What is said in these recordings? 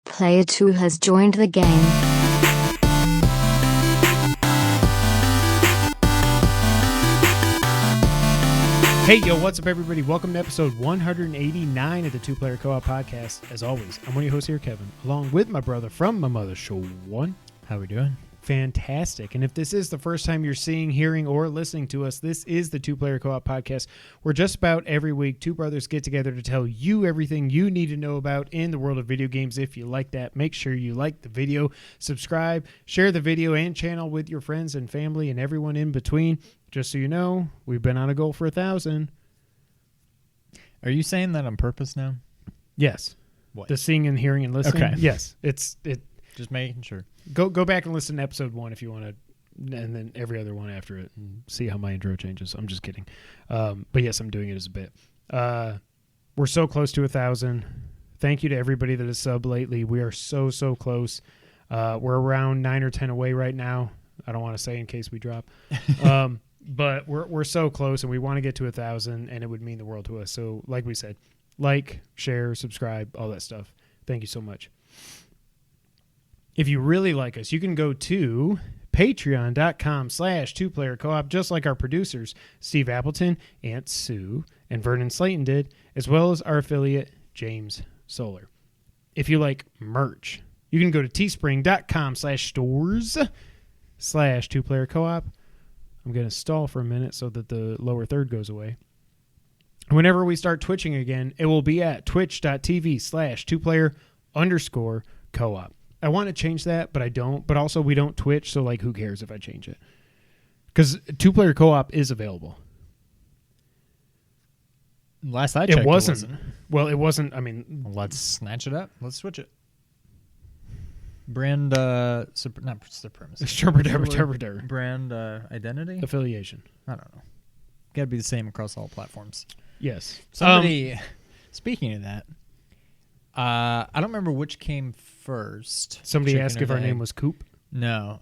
Player 2 has joined the game. Hey, yo, what's up, everybody? Welcome to episode 189 of the Two Player Co-op Podcast. As always, I'm one of your hosts here, Kevin, along with my brother from my mother's show, One. How we doing? Fantastic. And if this is the first time you're seeing, hearing, or listening to us, this is the Two Player Co-op Podcast, where just about every week, two brothers get together to tell you everything you need to know about in the world of video games. If you like that, make sure you like the video, subscribe, share the video and channel with your friends and family and everyone in between. Just so you know, we've been on a goal for 1,000. Are you saying that on purpose now? Yes. What? The seeing and hearing and listening. Okay. Yes. Just making sure. Go back and listen to episode 1 if you want to, and then every other one after it, and see how my intro changes. I'm just kidding. But yes, I'm doing it as a bit. We're so close to 1,000. Thank you to everybody that has subbed lately. We are so close. We're around 9 or 10 away right now. I don't want to say in case we drop. But we're so close, and we want to get to 1,000, and it would mean the world to us. So like we said, like, share, subscribe, all that stuff. Thank you so much. If you really like us, you can go to patreon.com/2playercoop, just like our producers, Steve Appleton, Aunt Sue, and Vernon Slayton did, as well as our affiliate, James Solar. If you like merch, you can go to teespring.com/stores/2playercoop. I'm going to stall for a minute so that the lower third goes away. Whenever we start twitching again, it will be at twitch.tv/2player_co-op. I want to change that, but I don't. But also, we don't Twitch, so like, who cares if I change it? Because Two-Player Co-op is available. Last I checked, it wasn't. Well, it wasn't. I mean, let's snatch it up. Let's switch it. Brand, not supremacy. Brand identity? Affiliation. I don't know. Got to be the same across all platforms. Yes. Somebody, speaking of that, I don't remember which came first. Somebody asked if our name was Coop. No.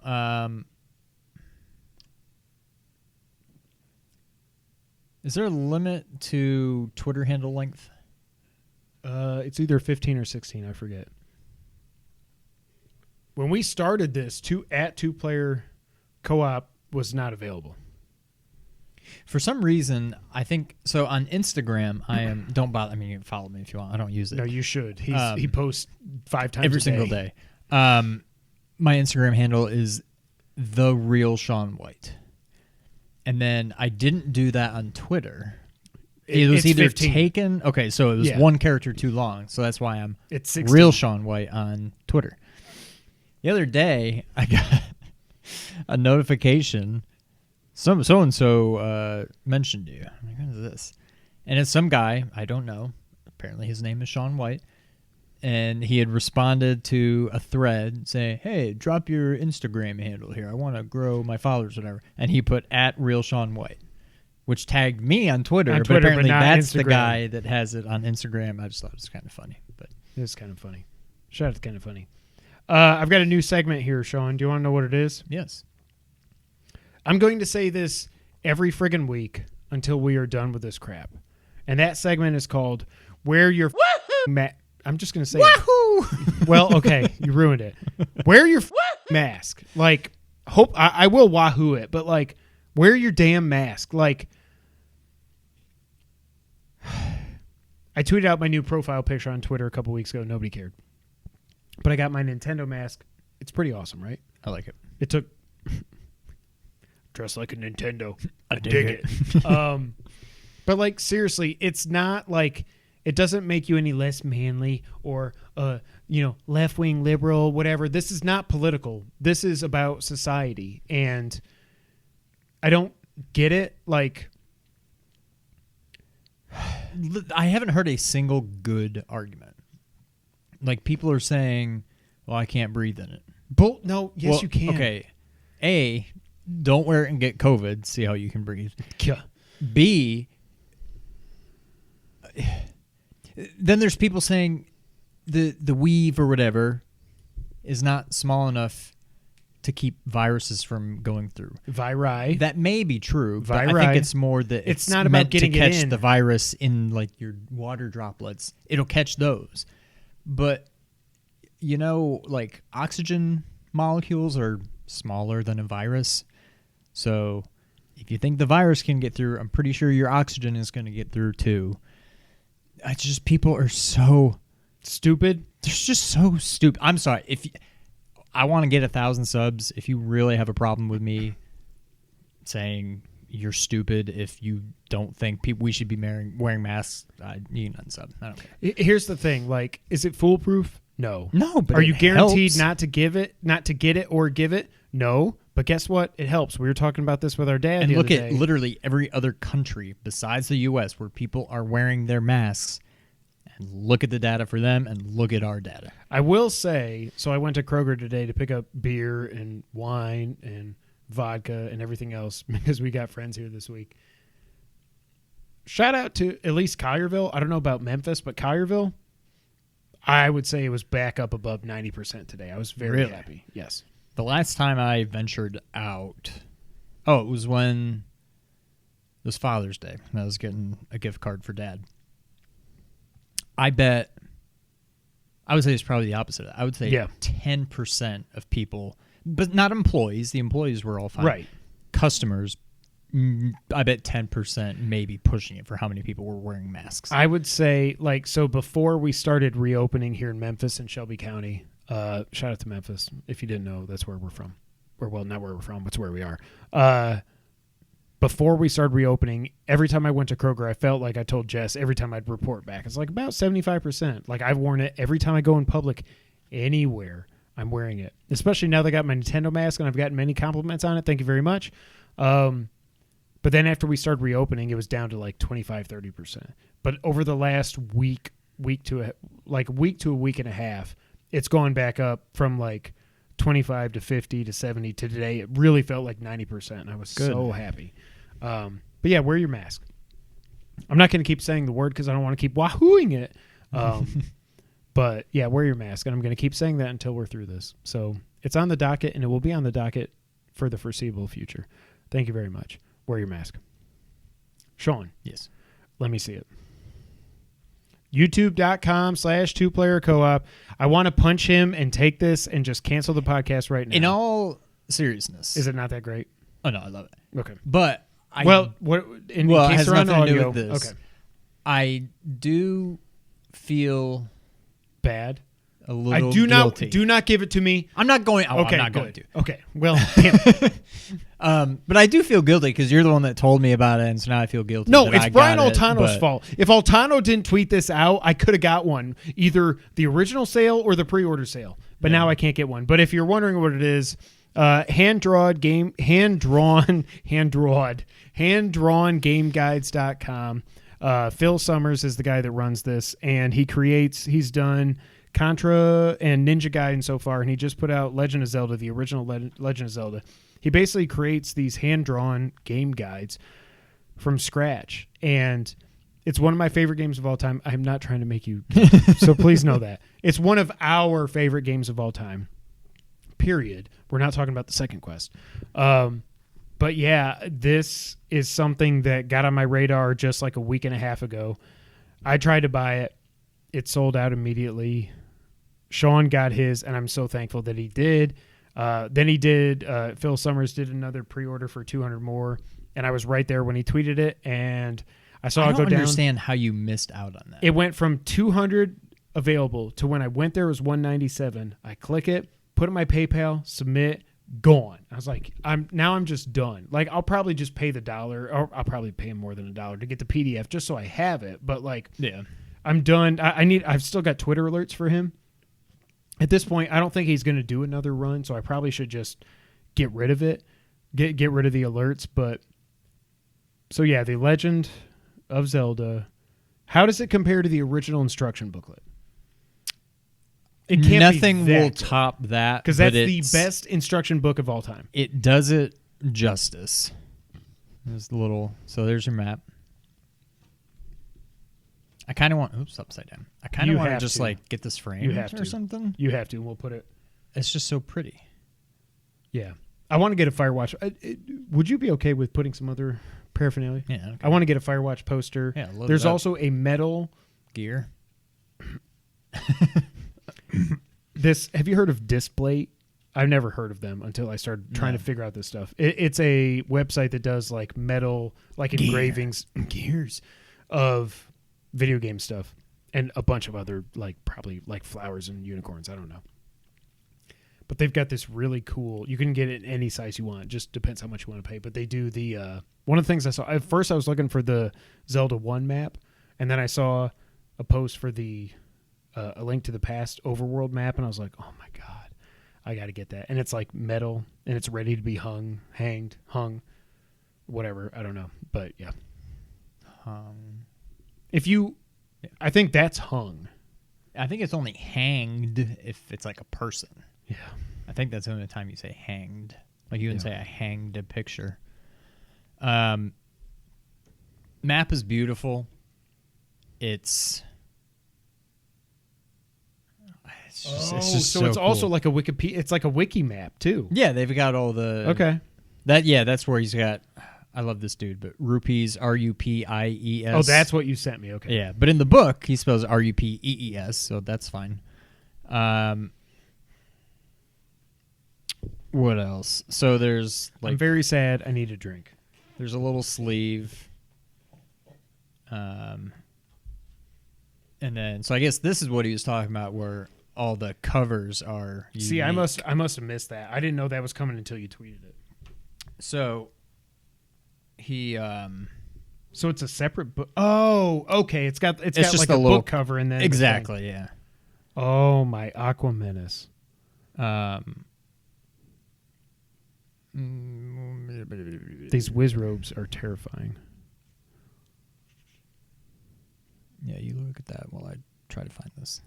Is there a limit to Twitter handle length? It's either 15 or 16. I forget. When we started this, Two-Player Co-op was not available. For some reason, I think so. On Instagram, I am. Don't bother. I mean, you can follow me if you want. I don't use it. No, you should. He posts 5 times every a day. single day. My Instagram handle is The Real Sean White, and then I didn't do that on Twitter. It was either 15. taken. Okay, so it was one character too long, so that's why I'm it's 16. Real Sean White on Twitter. The other day, I got a notification. So-and-so mentioned you. I'm like, what is this? And it's some guy, I don't know. Apparently his name is Sean White. And he had responded to a thread saying, hey, drop your Instagram handle here. I want to grow my followers, whatever. And he put @RealSeanWhite, which tagged me on Twitter. But apparently that's Instagram. The guy that has it on Instagram. I just thought it was kind of funny. But it's kind of funny. Shout out, kind of funny. I've got a new segment here, Sean. Do you want to know what it is? Yes. I'm going to say this every friggin' week until we are done with this crap. And that segment is called Wear Your I'm just going to say Wahoo! Well, okay, you ruined it. Wear your mask. Like, hope I will wahoo it, but like, wear your damn mask. Like, I tweeted out my new profile picture on Twitter a couple weeks ago. Nobody cared. But I got my Nintendo mask. It's pretty awesome, right? I like it. It took... Dressed like a Nintendo. I dig it. But like, seriously, it's not like, it doesn't make you any less manly or left-wing liberal, whatever. This is not political. This is about society. And I don't get it. Like, I haven't heard a single good argument. Like, people are saying, well, I can't breathe in it. No, yes, you can. Okay. A, don't wear it and get COVID. See how you can breathe. Yeah. B, then there's people saying the weave or whatever is not small enough to keep viruses from going through. Viri. That may be true, but I think it's more that it's not meant about getting to catch it in. the virus in like your water droplets. It'll catch those. But like oxygen molecules are smaller than a virus. So if you think the virus can get through, I'm pretty sure your oxygen is going to get through too. It's just people are so stupid. They're just so stupid. I'm sorry. I want to get 1,000 subs. If you really have a problem with me saying you're stupid, if you don't think we should be wearing masks, you can unsub. I don't care. Here's the thing. Like, is it foolproof? No. No, but are you guaranteed helps. not to get it or give it? No. But guess what? It helps. We were talking about this with our dad and the look other at day. literally every other country besides the U.S. where people are wearing their masks, and look at the data for them and look at our data. I will say, so I went to Kroger today to pick up beer and wine and vodka and everything else because we got friends here this week. Shout out to at least Collierville. I don't know about Memphis, but Collierville, I would say it was back up above 90% today. I was very happy. Yes. The last time I ventured out, it was when it was Father's Day. And I was getting a gift card for Dad. I would say it's probably the opposite of that. I would say 10% of people, but not employees. The employees were all fine. Right. Customers, I bet 10% maybe pushing it for how many people were wearing masks. I would say, so before we started reopening here in Memphis and Shelby County, shout out to Memphis. If you didn't know, that's where we're from. Or, well, not where we're from, but it's where we are. Before we started reopening, every time I went to Kroger, I felt like I told Jess every time I'd report back. It's like about 75%. Like, I've worn it every time I go in public anywhere. I'm wearing it, especially now that I got my Nintendo mask and I've gotten many compliments on it. Thank you very much. But then after we started reopening, it was down to like 25, 30%. But over the last week to a week and a half, it's gone back up from like 25 to 50 to 70 to today. It really felt like 90%. And I was so happy. But yeah, wear your mask. I'm not going to keep saying the word because I don't want to keep wahooing it. But yeah, wear your mask. And I'm going to keep saying that until we're through this. So it's on the docket and it will be on the docket for the foreseeable future. Thank you very much. Wear your mask. Sean. Yes. Let me see it. YouTube.com/2playercoop. I want to punch him and take this and just cancel the podcast right now. In all seriousness. Is it not that great? Oh, no, I love it. Okay. But in case has they're on nothing to do audio, with this. okay. I do feel bad. A little guilty. guilty. Do not give it to me. I'm not going. Okay, I'm not good. going to. Okay. Well, damn. But I do feel guilty because you're the one that told me about it, and so now I feel guilty. No, that it's I Brian got Altano's fault. If Altano didn't tweet this out, I could have got one, either the original sale or the pre-order sale. But now I can't get one. But if you're wondering what it is, hand-drawn gameguides.com. Phil Summers is the guy that runs this, and he's done Contra and Ninja Gaiden so far, and he just put out Legend of Zelda, the original Legend of Zelda. He basically creates these hand-drawn game guides from scratch, and it's one of my favorite games of all time. I'm not trying to make you so please know that. It's one of our favorite games of all time, period. We're not talking about the second quest. But yeah, this is something that got on my radar just like a week and a half ago. I tried to buy it. It sold out immediately. Sean got his, and I'm so thankful that he did. Phil Summers did another pre-order for 200 more, and I was right there when he tweeted it, and I saw it go down. I don't understand how you missed out on that. It went from 200 available to when I went there it was 197. I click it, put in my PayPal, submit, gone. I was like, I'm just done. Like, I'll probably just pay the $1, or I'll probably pay him more than $1 to get the PDF just so I have it. But like, yeah, I'm done. I've still got Twitter alerts for him. At this point, I don't think he's going to do another run, so I probably should just get rid of it, get rid of the alerts. But so yeah, the Legend of Zelda. How does it compare to the original instruction booklet? It can't Nothing will top that because that's the best instruction book of all time. It does it justice. There's the little. So there's your map. I kind of want. Oops, upside down. I kind of want to just like get this framed or something. You have to. We'll put it. It's just so pretty. Yeah, I want to get a Firewatch. Would you be okay with putting some other paraphernalia? Yeah. Okay. I want to get a Firewatch poster. Yeah. There's also a metal gear. this. Have you heard of Displate? I've never heard of them until I started trying to figure out this stuff. It's a website that does like metal, like engravings, gears of video game stuff, and a bunch of other like probably like flowers and unicorns. I don't know. But they've got this really cool. You can get it in any size you want. Just depends how much you want to pay. But they do the one of the things I saw at first. I was looking for the Zelda 1 map, and then I saw a post for the A Link to the Past overworld map, and I was like, oh my god, I got to get that. And it's like metal, and it's ready to be hung, whatever. I don't know, but yeah. If you, I think that's hung. I think it's only hanged if it's like a person. Yeah. I think that's the only time you say hanged. Like you can say I hanged a picture. Map is beautiful. It's just so it's cool. also like a Wikipedia. It's like a wiki map too. Yeah, they've got all the Okay. That's where he's got. I love this dude, but rupees, Rupies. Oh, that's what you sent me. Okay. Yeah, but in the book he spells Rupees, so that's fine. What else? So there's like I'm very sad. I need a drink. there's a little sleeve. And then so I guess this is what he was talking about, where all the covers are unique. See, I must have missed that. I didn't know that was coming until you tweeted it. So he So it's a separate book. Oh, okay. It's got just like a a little book cover and then the exactly, thing. yeah. Oh my Aqua Menace. These whiz robes are terrifying. Yeah, you look at that while I try to find this.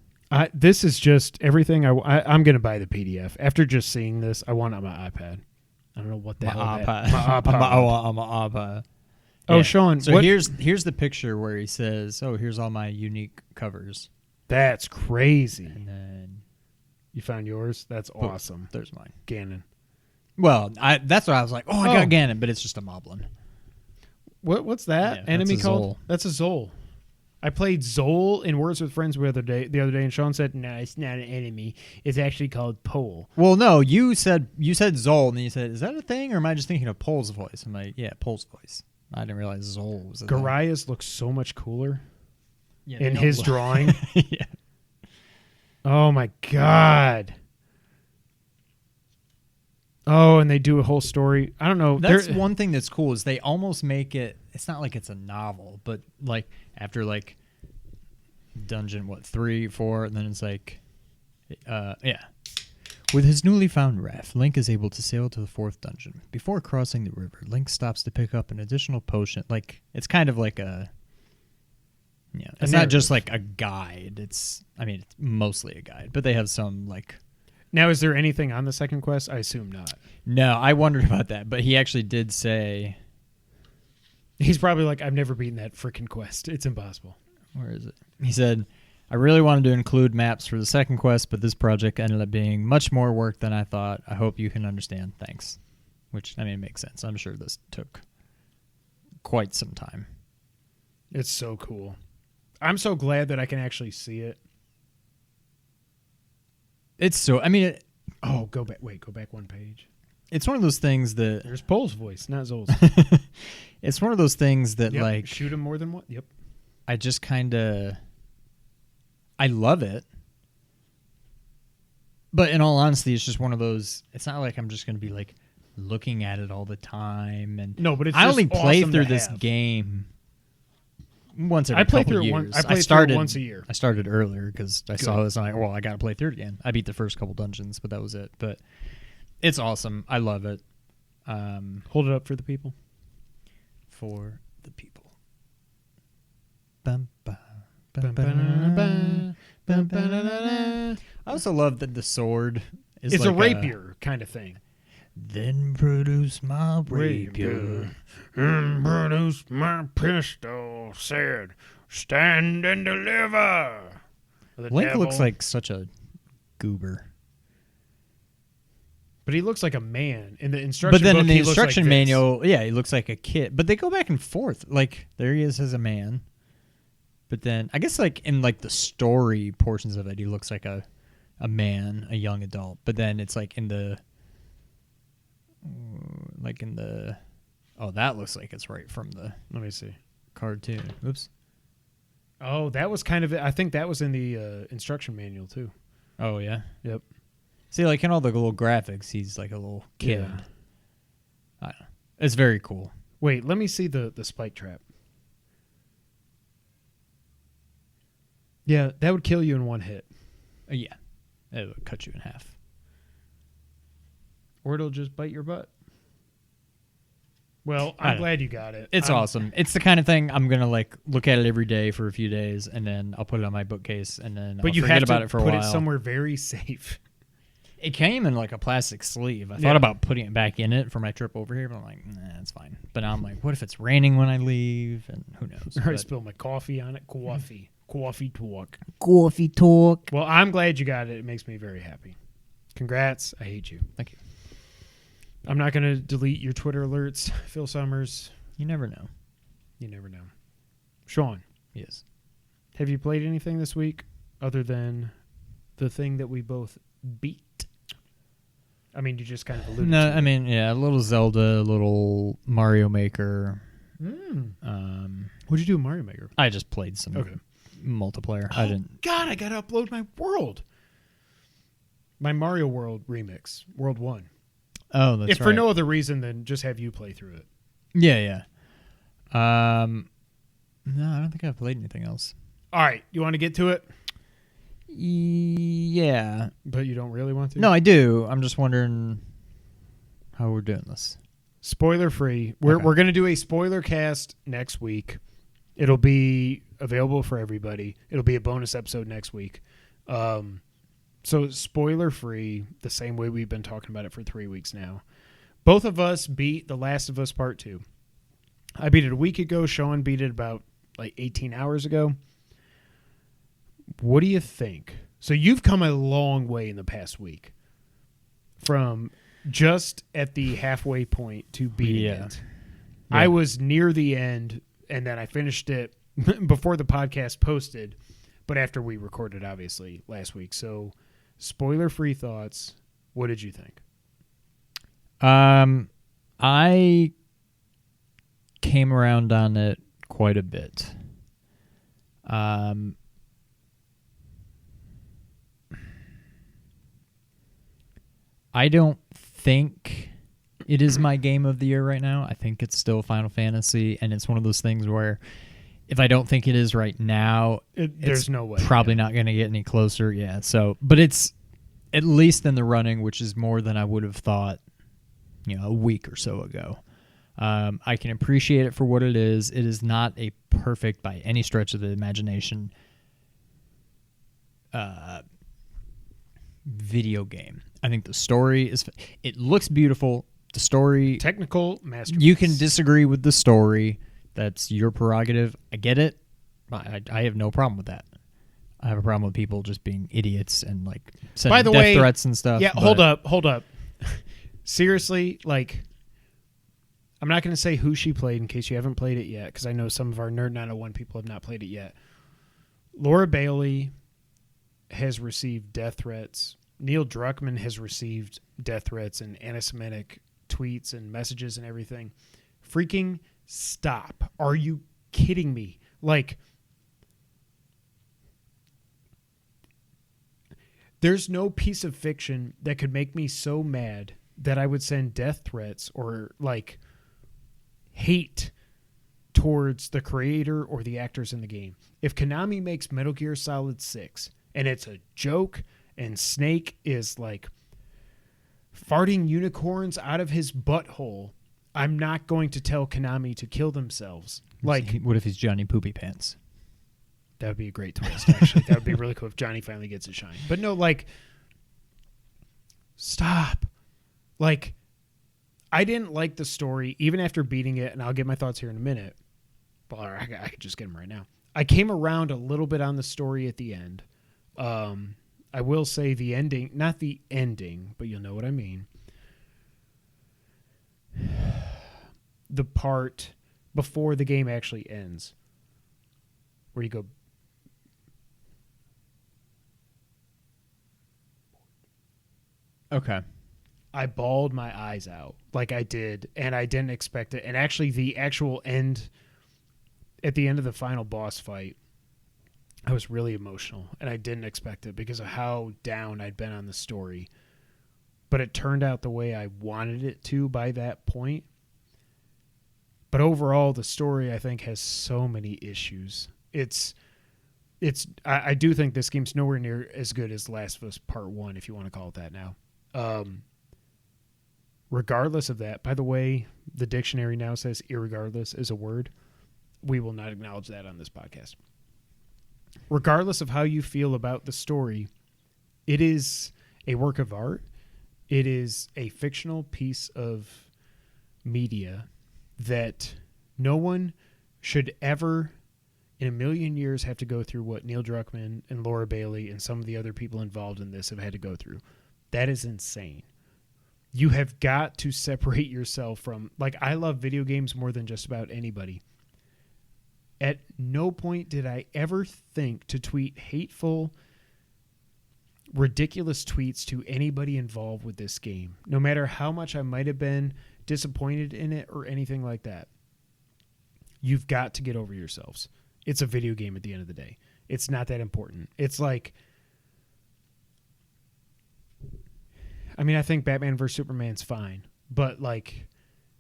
This is just everything. I'm going to buy the PDF. After just seeing this, I want it on my iPad. I don't know what the hell that. My iPad. Oh, Yeah. Sean. So here's the picture where he says, "Oh, here's all my unique covers." That's crazy. And then You found yours? That's boom, awesome. there's mine. Ganon. Well, that's what I was like. Oh, I got Ganon, but it's just a moblin. What's that Yeah, enemy that's a called? Zol. That's a Zol. I played Zol in Words with Friends the other day, and Sean said, "No, it's not an enemy. It's actually called Pole." Well, no, you said Zol, and then you said, "Is that a thing, or am I just thinking of Pole's voice?" I'm like, "Yeah, Pole's voice." I didn't realize Zol was a thing. Garias looks so much cooler Yeah, in they his don't- drawing. Yeah. Oh my god. Oh, and they do a whole story. I don't know. That's one thing that's cool is they almost make it. It's not like it's a novel, but like after like dungeon 3, 4, and then it's like, yeah. With his newly found raft, Link is able to sail to the 4th dungeon. Before crossing the river, Link stops to pick up an additional potion. Like it's kind of like a. Yeah, it's not just like a guide. It's mostly a guide, but they have some like. Now, is there anything on the second quest? I assume not. No, I wondered about that, but he actually did say. He's probably like, I've never beaten that freaking quest. It's impossible. Where is it? He said, I really wanted to include maps for the second quest, but this project ended up being much more work than I thought. I hope you can understand. Thanks. Which, it makes sense. I'm sure this took quite some time. It's so cool. I'm so glad that I can actually see it. It's so, Oh, go back. Wait, go back one page. it's one of those things that. There's Pole's voice, not Zol's. It's one of those things that, Yep, like. shoot him more than one. Yep. I just kind of. I love it. But in all honesty, it's just one of those. It's not like I'm just going to be like looking at it all the time. And No, but it's I just only play awesome through to this have. game once every I play couple through it years. I play started through it once a year. I started earlier because I saw Good. this and I'm like, well, I got to play through it again. I beat the first couple dungeons, but that was it. But it's awesome. I love it. Hold it up for the people. For the people. Bum, ba, bum, Bum, ba, ba-da-da-ba, bum, bum, ba-da-da-da. I also love that the sword is It's like a rapier kind of thing. Then produce my rapier. And produce my pistol, said, stand and deliver. The Link devil. looks like such a goober. But he looks like a man. In the instruction But then book, in the he looks like instruction this. manual, yeah, he looks like a kid. But they go back and forth. Like, there he is as a man. But then, I guess, like, in, like, the story portions of it, he looks like a a man, a young adult, but then it's like in the oh, that looks like it's right from the Let me see. cartoon. Oops. Oh, that was kind of. I think that was in the instruction manual too. Oh yeah. Yep. See, like in all the little graphics, he's like a little kid. Yeah. I don't know. It's very cool. Wait, let me see the spike trap. Yeah, that would kill you in one hit. Yeah, it would cut you in half. Or it'll just bite your butt. Well, I I'm don't glad you got it. It's awesome. It's the kind of thing I'm gonna like look at it every day for a few days, and then I'll put it on my bookcase, and then But I'll you forget have about to it for a put while. it somewhere very safe. It came in like a plastic sleeve. I Yeah. thought about putting it back in it for my trip over here, but I'm like, nah, it's fine. But now I'm like, what if it's raining when I leave? And who knows? Or I But- spilled my coffee on it. Coffee. Coffee talk. Coffee talk. Well, I'm glad you got it. It makes me very happy. Congrats. I hate you. Thank you. I'm not going to delete your Twitter alerts, Phil Summers. You never know. You never know. Sean, Yes. have you played anything this week other than the thing that we both beat? I mean, you just kind of alluded No, to I it. mean, yeah, a little Zelda, a little Mario Maker. What'd you do in Mario Maker? I just played some Okay. multiplayer. I didn't. God, I got to upload my world. My Mario World remix, World 1. Oh, that's If right. for no other reason than just have you play through it. Yeah. No, I don't think I've played anything else. All right, you want to get to it? Yeah. But you don't really want to? No, I do. I'm just wondering how we're doing this. Spoiler free. We're Okay. going to do a spoiler cast next week. It'll be available for everybody. It'll be a bonus episode next week. So spoiler free, the same way we've been talking about it for 3 weeks now. Both of us beat The Last of Us Part 2. I beat it a week ago. Sean beat it about like 18 hours ago. What do you think? So you've come a long way in the past week from just at the halfway point to beating it. Yeah. I was near the end, and then I finished it before the podcast posted, but after we recorded, obviously, last week. So spoiler-free thoughts. What did you think? I came around on it quite a bit. I don't think it is my game of the year right now. I think it's still Final Fantasy, and it's one of those things where if I don't think it is right now, There's it's no way. probably not going to get any closer. Yeah. So, but it's at least in the running, which is more than I would have thought, a week or so ago. I can appreciate it for what it is. It is not a perfect, by any stretch of the imagination, video game. I think the story it looks beautiful. The story, Technical masterpiece. you can disagree with the story. That's your prerogative. I get it. I have no problem with that. I have a problem with people just being idiots and like sending By the death way, threats and stuff. Yeah, but- hold up. Seriously, like, I'm not going to say who she played in case you haven't played it yet, because I know some of our Nerd 901 people have not played it yet. Laura Bailey has received death threats. Neil Druckmann has received death threats and anti-Semitic tweets and messages and everything. Freaking stop. Are you kidding me? Like, there's no piece of fiction that could make me so mad that I would send death threats or like hate towards the creator or the actors in the game. If Konami makes Metal Gear Solid 6 and it's a joke and Snake is like farting unicorns out of his butthole, I'm not going to tell Konami to kill themselves. Like, what if he's Johnny Poopy Pants? that would be a great twist, actually. That would be really cool if Johnny finally gets a shine. But no, like, stop. Like, I didn't like the story, even after beating it, and I'll get my thoughts here in a minute. But I could just get them right now. I came around a little bit on the story at the end. I will say the ending, not the ending, but you'll know what I mean. The part before the game actually ends, where you go, Okay. I bawled my eyes out like I did, and I didn't expect it. And actually, the actual end, at the end of the final boss fight, I was really emotional, and I didn't expect it because of how down I'd been on the story. But it turned out the way I wanted it to by that point. But overall, the story, I think, has so many issues. I do think this game's nowhere near as good as Last of Us Part 1, if you want to call it that now. Regardless of that, by the way, the dictionary now says irregardless is a word. We will not acknowledge that on this podcast. Regardless of how you feel about the story, it is a work of art. It is a fictional piece of media that no one should ever in a million years have to go through what Neil Druckmann and Laura Bailey and some of the other people involved in this have had to go through. That is insane. You have got to separate yourself from, like, I love video games more than just about anybody. At no point did I ever think to tweet hateful, ridiculous tweets to anybody involved with this game, no matter how much I might have been disappointed in it or anything like that. You've got to get over yourselves. It's a video game at the end of the day. It's not that important. It's like, I mean, I think Batman vs. Superman's fine, but like,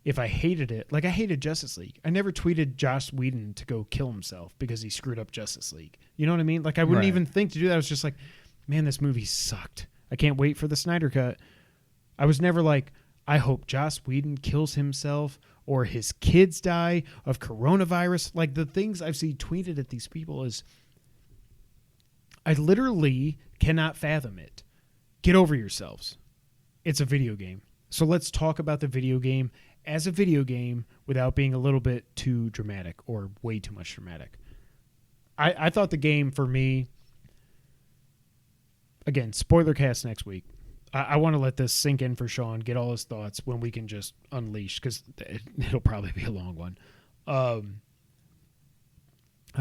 if I hated it, like I hated Justice League. I never tweeted Joss Whedon to go kill himself because he screwed up Justice League. You know what I mean? Like I wouldn't even think to do that. I was just like, man, this movie sucked. I can't wait for the Snyder Cut. I was never like, I hope Joss Whedon kills himself or his kids die of coronavirus. Like the things I've seen tweeted at these people is, I literally cannot fathom it. Get over yourselves. It's a video game. So let's talk about the video game as a video game without being a little bit too dramatic or way too much dramatic. I thought the game for me, again, spoiler cast next week. I want to let this sink in for Sean, get all his thoughts when we can just unleash, because it'll probably be a long one. I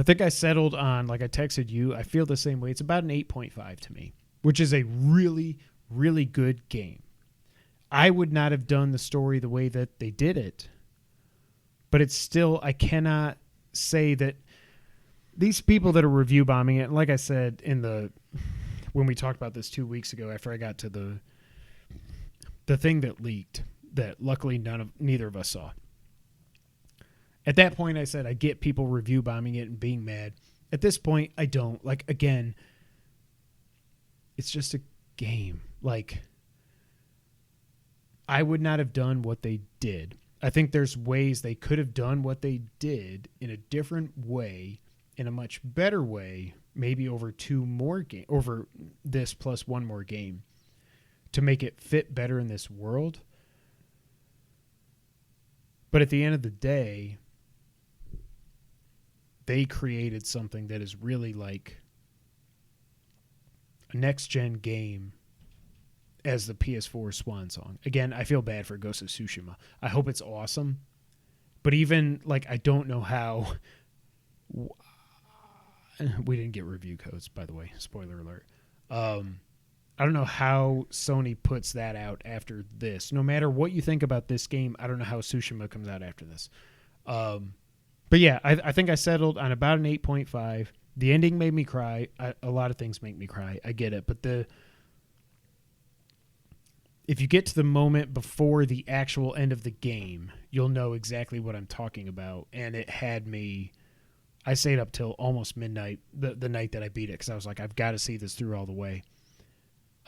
think I settled on, like I texted you, I feel the same way. It's about an 8.5 to me, which is a really, really good game. I would not have done the story the way that they did it, but it's still, I cannot say that these people that are review bombing it, and like I said when we talked about this 2 weeks ago after I got to the thing that leaked that luckily neither of us saw. At that point I said I get people review bombing it and being mad. At this point I don't. Like, again, it's just a game. Like, I would not have done what they did. I think there's ways they could have done what they did in a different way, in a much better way, maybe over over this plus one more game, to make it fit better in this world. But at the end of the day, they created something that is really like a next-gen game as the PS4 swan song. Again, I feel bad for Ghost of Tsushima. I hope it's awesome. But even, like, I don't know how... We didn't get review codes, by the way. Spoiler alert. I don't know how Sony puts that out after this. No matter what you think about this game, I don't know how Tsushima comes out after this. But yeah, I think I settled on about an 8.5. The ending made me cry. A lot of things make me cry. I get it. But if you get to the moment before the actual end of the game, you'll know exactly what I'm talking about. And it had me... I stayed up till almost midnight the night that I beat it because I was like, I've got to see this through all the way.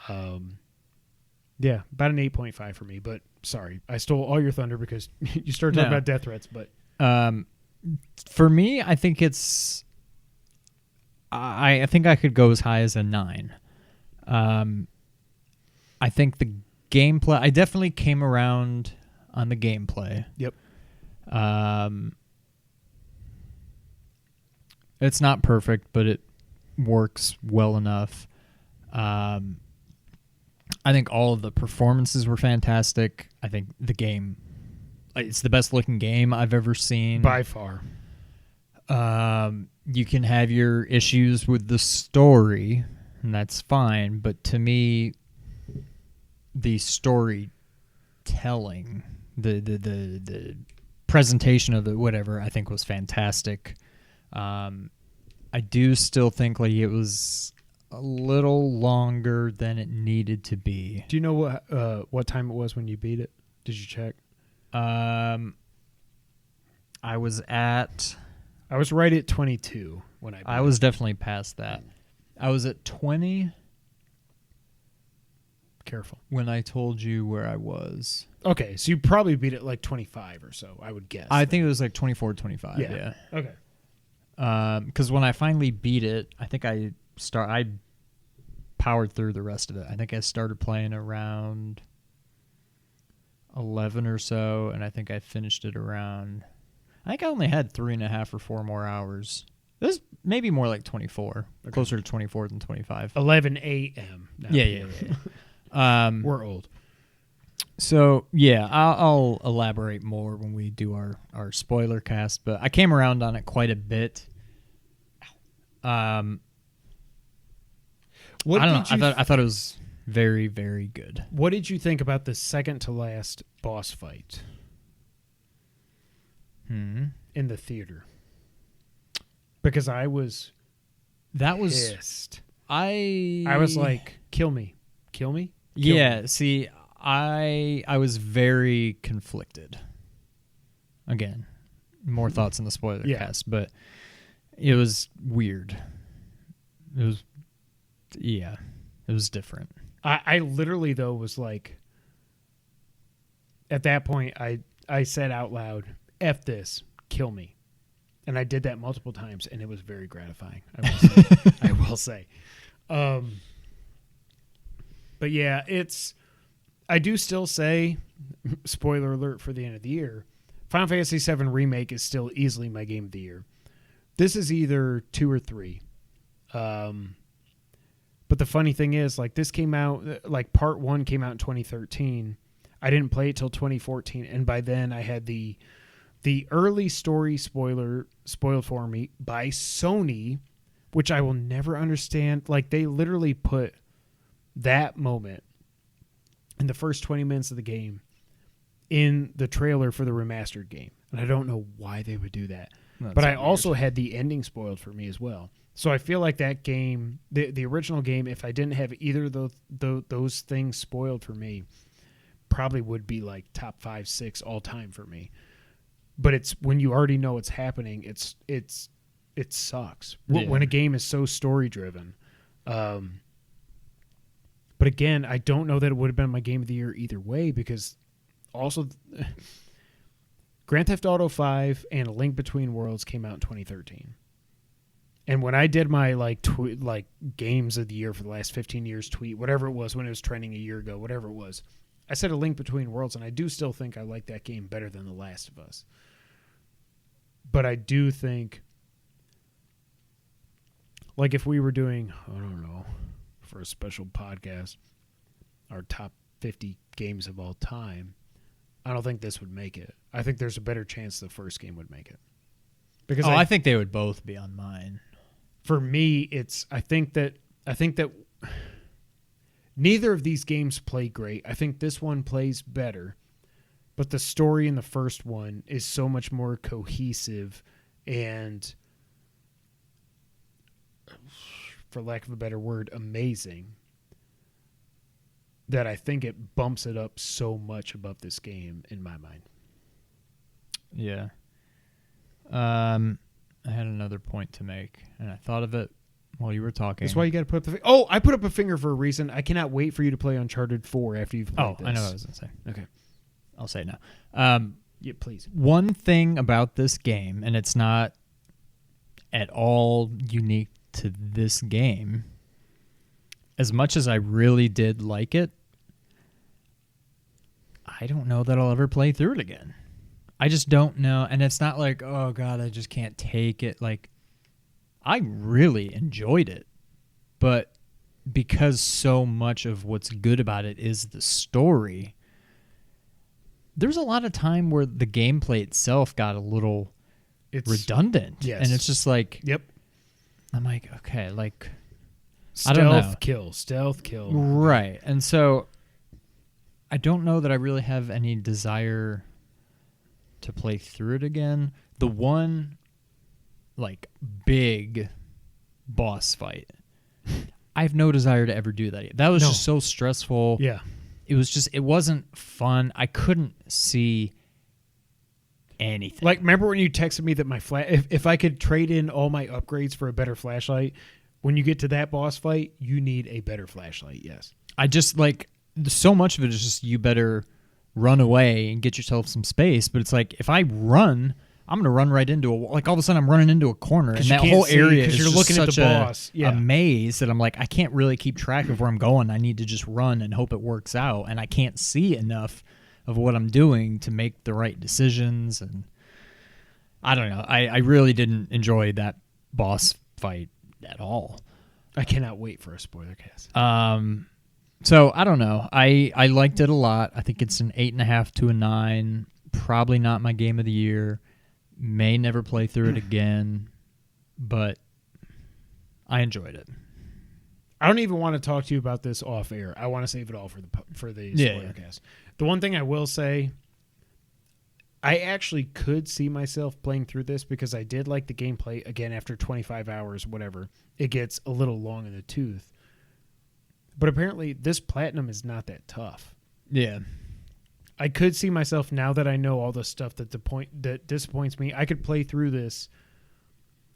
Yeah, about an 8.5 for me. But sorry, I stole all your thunder because you started talking about death threats. But for me, I think it's... I think I could go as high as a 9. I think the gameplay... I definitely came around on the gameplay. Yep. It's not perfect, but it works well enough. I think all of the performances were fantastic. I think the game, it's the best looking game I've ever seen. By far. You can have your issues with the story, and that's fine. But to me, the storytelling, the presentation of the whatever, I think was fantastic. I do still think like it was a little longer than it needed to be. Do you know what time it was when you beat it? Did you check? I was right at 22 when I beat I was definitely past that. I was at 20 Careful. when I told you where I was. Okay, so you probably beat it like 25 or so, I would guess. I think it was like 24, 25. Yeah. Okay. Because when I finally beat it, I think I powered through the rest of it. I think I started playing around 11 or so, and I think I finished it around. I think I only had 3.5 or 4 more hours. It was maybe more like 24, closer to 24 than 25. 11 a.m. now. Yeah. We're old. So yeah, I'll elaborate more when we do our spoiler cast, but I came around on it quite a bit. I don't know. I thought it was very, very good. What did you think about the second to last boss fight in the theater? Because I was pissed. I was like, kill me. Yeah, see, I was very conflicted. Again, more thoughts in the spoiler cast, but it was weird. It was different. I literally, though, was like, at that point, I said out loud, F this, kill me. And I did that multiple times, and it was very gratifying, I will say. But yeah, I do still say, spoiler alert for the end of the year, Final Fantasy VII Remake is still easily my game of the year. This is either 2 or 3. But the funny thing is, like, this came out, like, part 1 came out in 2013. I didn't play it till 2014, and by then I had the early story spoiled for me by Sony, which I will never understand. Like, they literally put that moment in the first 20 minutes of the game in the trailer for the remastered game. And I don't know why they would do that. But I also had the ending spoiled for me as well. So I feel like that game, the original game, if I didn't have either of those things spoiled for me, probably would be like top 5, 6 all time for me. But it's when you already know what's happening, it sucks. Yeah. When a game is so story driven. But again, I don't know that it would have been my game of the year either way, because also Grand Theft Auto 5 and A Link Between Worlds came out in 2013. And when I did my like games of the year for the last 15 years tweet, whatever it was when it was trending a year ago, whatever it was, I said A Link Between Worlds, and I do still think I like that game better than The Last of Us. But I do think, like, if we were doing, I don't know, for a special podcast, our top 50 games of all time, I don't think this would make it. I think there's a better chance the first game would make it. Because I think they would both be on mine. For me, I think that neither of these games play great. I think this one plays better, but the story in the first one is so much more cohesive and, for lack of a better word, amazing, that I think it bumps it up so much above this game in my mind. Yeah. I had another point to make, and I thought of it while you were talking. That's why you got to put up the I put up a finger for a reason. I cannot wait for you to play Uncharted 4 after you've played this. I know what I was going to say. Okay. I'll say it now. Yeah, please. One thing about this game, and it's not at all unique to this game, as much as I really did like it, I don't know that I'll ever play through it again. I just don't know. And it's not like, oh, God, I just can't take it. Like, I really enjoyed it. But because so much of what's good about it is the story, there's a lot of time where the gameplay itself got a little redundant. Yes. And it's just like, yep. I'm like, okay, like, stealth I don't know. Stealth kill. Right. And so I don't know that I really have any desire to play through it again. The one, like, big boss fight, I have no desire to ever do that. That was just so stressful. Yeah. It wasn't fun. I couldn't see anything. Like, remember when you texted me that my if I could trade in all my upgrades for a better flashlight, when you get to that boss fight, you need a better flashlight. Yes. I just, like, so much of it is just you better run away and get yourself some space. But it's like, if I run, I'm going to run right into like, all of a sudden I'm running into a corner. And that whole area is you're looking at the boss. A maze that I'm like, I can't really keep track of where I'm going. I need to just run and hope it works out. And I can't see enough of what I'm doing to make the right decisions. And I don't know. I really didn't enjoy that boss fight at all. I cannot wait for a spoiler cast. So I don't know. I liked it a lot. I think it's an 8.5 to a 9. Probably not my game of the year. May never play through it again, but I enjoyed it. I don't even want to talk to you about this off air. I want to save it all for the spoiler cast. The one thing I will say, I actually could see myself playing through this because I did like the gameplay. Again, after 25 hours, whatever, it gets a little long in the tooth. But apparently, this platinum is not that tough. Yeah. I could see myself, now that I know all the stuff that disappoints me, I could play through this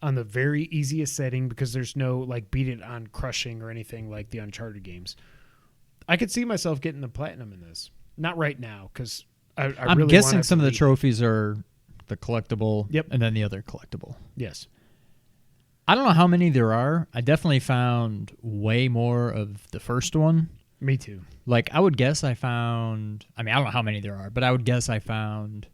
on the very easiest setting because there's no, like, beat it on crushing or anything like the Uncharted games. I could see myself getting the platinum in this. Not right now, because I'm really guessing some of the trophies are the collectible, yep, and then the other collectible. Yes. I don't know how many there are. I definitely found way more of the first one. Me too. Like, I would guess I found... I mean, I don't know how many there are, but I would guess I found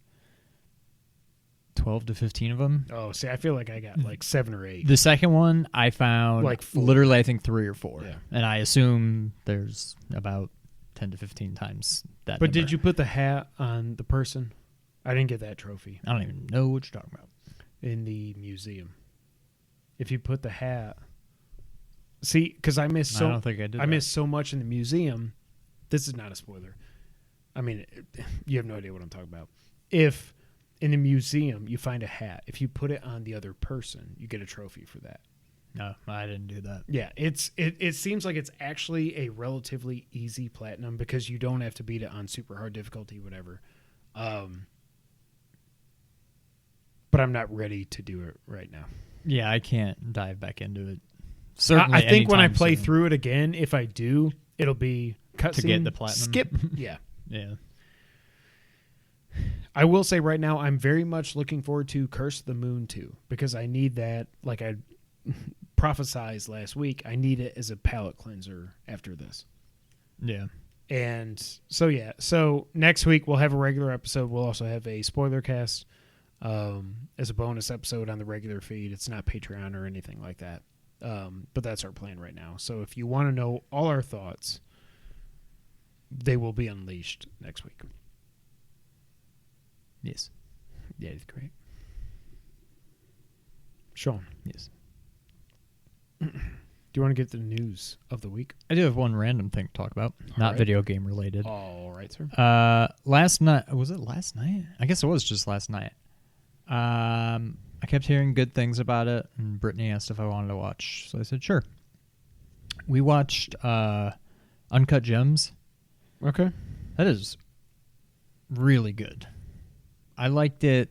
12 to 15 of them. Oh, see, I feel like I got like 7 or 8. The second one, I found like 4. Literally, I think 3 or 4. Yeah. And I assume there's about 10 to 15 times that But number. did you put the hat on the person? I didn't get that trophy. I don't even know what you're talking about. In the museum. If you put the hat... See, because I missed so... I don't think I did. I missed so much in the museum. This is not a spoiler. I mean, you have no idea what I'm talking about. If in the museum you find a hat, if you put it on the other person, you get a trophy for that. No, I didn't do that. Yeah, it seems like it's actually a relatively easy platinum because you don't have to beat it on super hard difficulty, whatever. But I'm not ready to do it right now. Yeah, I can't dive back into it. Certainly, I think when I play soon. through it again, if I do, it'll be cutscene, to get the platinum. Skip. Yeah. Yeah. I will say right now, I'm very much looking forward to Curse of the Moon 2 because I need that. Like I prophesized last week, I need it as a palate cleanser after this. Yeah. And so, yeah. So next week we'll have a regular episode. We'll also have a spoiler cast as a bonus episode on the regular feed. It's not Patreon or anything like that. But that's our plan right now. So if you want to know all our thoughts, they will be unleashed next week. Yes. Yeah, it's great. Sean. Yes. Do you want to get the news of the week? I do have one random thing to talk about, not video game related. All right, sir. Last night, was it last night? I guess it was just last night. I kept hearing good things about it, and Brittany asked if I wanted to watch, so I said sure. We watched Uncut Gems. Okay. That is really good. I liked it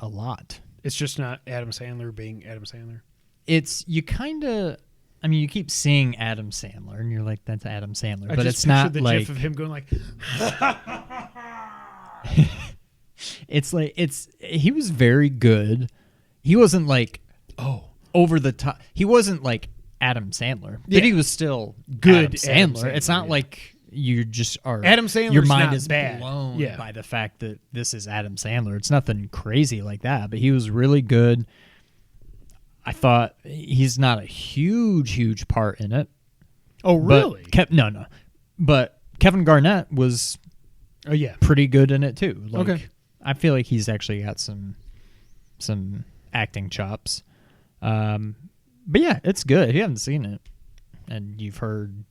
a lot. It's just not Adam Sandler being Adam Sandler. It's, you kind of, I mean, you keep seeing Adam Sandler, and you're like, that's Adam Sandler, I but just it's not the like gif of him going like. It's like, he was very good. He wasn't like, over the top. He wasn't like Adam Sandler, but he was still good. Adam Sandler. It's not like you just are. Adam Sandler's your mind not is bad. blown by the fact that this is Adam Sandler. It's nothing crazy like that, but he was really good. I thought he's not a huge part in it. Oh, really? No. But Kevin Garnett was pretty good in it too. Like, okay. I feel like he's actually got some acting chops. But yeah, it's good. If you haven't seen it and you've heard,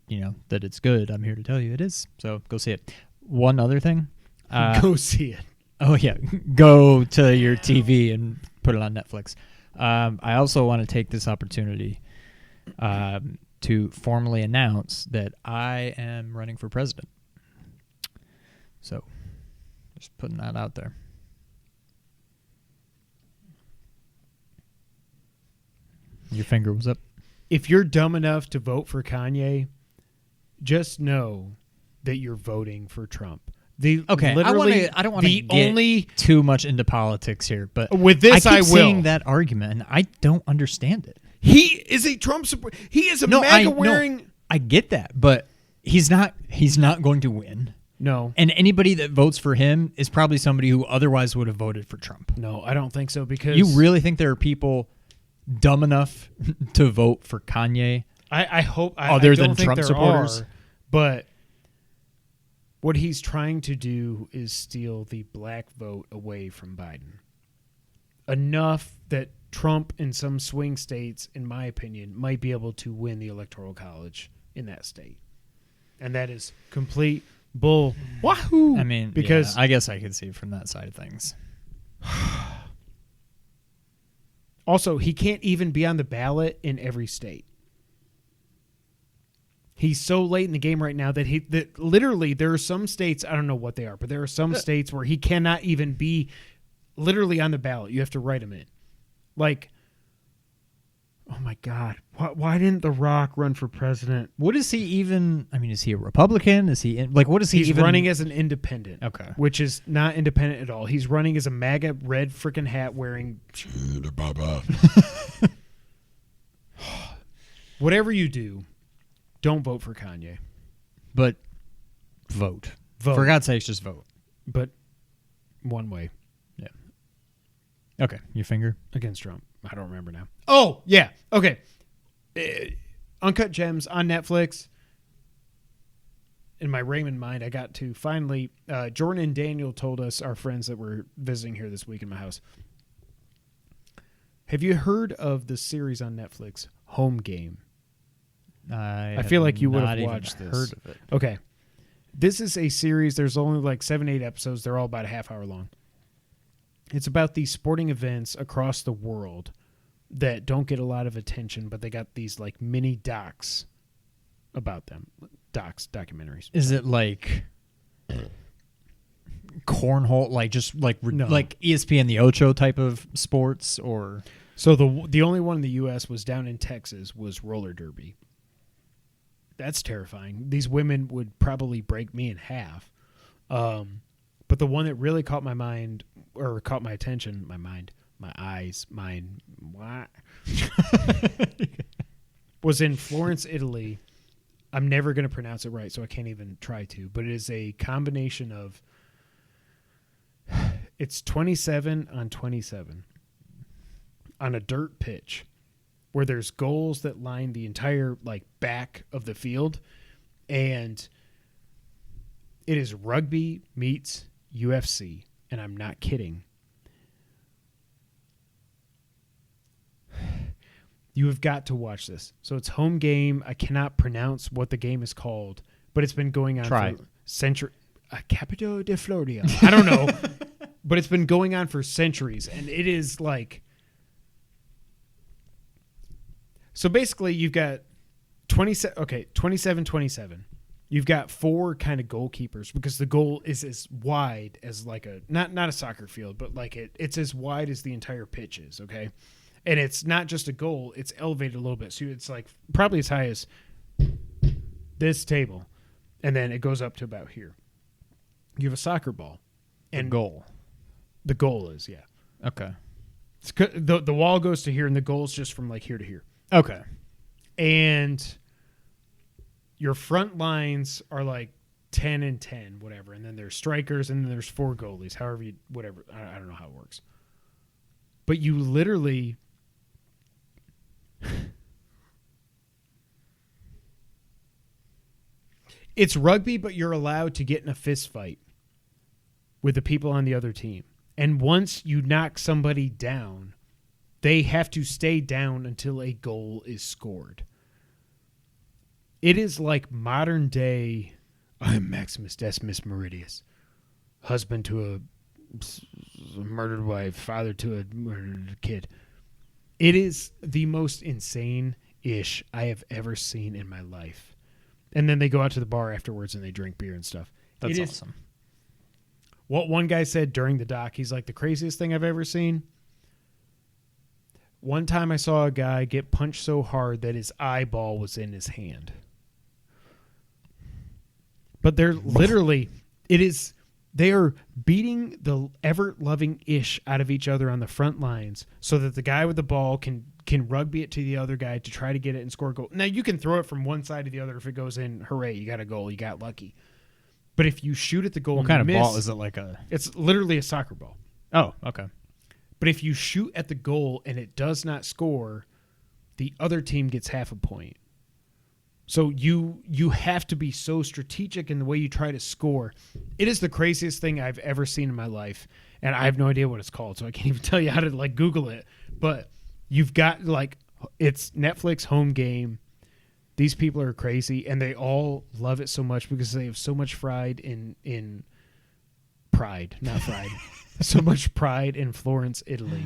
that it's good, I'm here to tell you it is. So go see it. one other thing. Go see it. Oh, yeah. Go to your TV and put it on Netflix. I also want to take this opportunity to formally announce that I am running for president. So, just putting that out there. Your finger was up. If you're dumb enough to vote for Kanye, just know that you're voting for Trump. Okay, I don't want to get too much into politics here, but with this, I keep will. seeing that argument, and I don't understand it. He is a Trump supporter. He is a MAGA wearing. I get that, but he's not going to win. No. And anybody that votes for him is probably somebody who otherwise would have voted for Trump. No, I don't think so, because you really think there are people dumb enough to vote for Kanye? I hope other I than don't think Trump there supporters. are, but what he's trying to do is steal the black vote away from Biden. Enough that Trump in some swing states, in my opinion, might be able to win the Electoral College in that state. And that is complete bull. Wahoo! I mean, because I guess I could see it from that side of things. Also, he can't even be on the ballot in every state. He's so late in the game right now that literally there are some states, I don't know what they are, but there are some states where he cannot even be literally on the ballot. You have to write him in. Like, oh my God. Why didn't The Rock run for president? What is he even? I mean, is he a Republican? Is he what is he He's even? running as an independent. Okay. Which is not independent at all. He's running as a MAGA red freaking hat wearing. Whatever you do, don't vote for Kanye. But vote. Vote. For God's sakes, just vote. But one way. Yeah. Okay. Your finger? Against Trump. I don't remember now. Oh, yeah. Okay. Uncut Gems on Netflix. In my Raymond mind, I got to finally... Jordan and Daniel told us, our friends that were visiting here this week in my house. Have you heard of the series on Netflix, Home Game? I feel like you would have watched this. Heard of it. Okay. This is a series. There's only like 7-8 episodes. They're all about a half hour long. It's about these sporting events across the world that don't get a lot of attention, but they got these like mini docs about them. Documentaries. Is it like cornhole, like just like No. like ESPN the Ocho type of sports, or? So the only one in the U.S. was down in Texas was roller derby. That's terrifying. These women would probably break me in half. But the one that really caught my mind, or caught my attention, my eyes, what? was in Florence, Italy. I'm never going to pronounce it right, so I can't even try to. But it is a combination of, it's 27 on 27 on a dirt pitch, where there's goals that line the entire like back of the field, and it is rugby meets UFC, and I'm not kidding. You have got to watch this. So it's Home Game. I cannot pronounce what the game is called, but it's been going on for centuries. Capito de Florida. I don't know, but it's been going on for centuries, and it is like... So basically, you've got 27-27. You've got four kind of goalkeepers, because the goal is as wide as like a not a soccer field, but like it's as wide as the entire pitch is, okay? And it's not just a goal, it's elevated a little bit. So it's like probably as high as this table, and then it goes up to about here. You have a soccer ball. And the goal is, yeah. Okay. The wall goes to here, and the goal is just from like here to here. Okay. And your front lines are like 10 and 10, whatever. And then there's strikers, and then there's four goalies, however you, whatever. I don't know how it works. But you literally... It's rugby, but you're allowed to get in a fist fight with the people on the other team. And once you knock somebody down, they have to stay down until a goal is scored. It is like modern day I am Maximus Decimus Meridius, husband to a murdered wife, father to a murdered kid. It is the most insane-ish I have ever seen in my life. And then they go out to the bar afterwards and they drink beer and stuff. That's awesome. What one guy said during the doc, he's like, the craziest thing I've ever seen. One time I saw a guy get punched so hard that his eyeball was in his hand. But they're literally, they are beating the ever-loving ish out of each other on the front lines so that the guy with the ball can rugby it to the other guy to try to get it and score a goal. Now, you can throw it from one side to the other. If it goes in, hooray, you got a goal. You got lucky. But if you shoot at the goal what kind of miss, ball is it? Like a? It's literally a soccer ball. Oh, okay. But if you shoot at the goal and it does not score, the other team gets half a point. So you have to be so strategic in the way you try to score. It is the craziest thing I've ever seen in my life, and I have no idea what it's called, so I can't even tell you how to like Google it. But you've got like it's Netflix home game. These people are crazy, and they all love it so much because they have so much pride in pride, not fried. So much pride in Florence, Italy.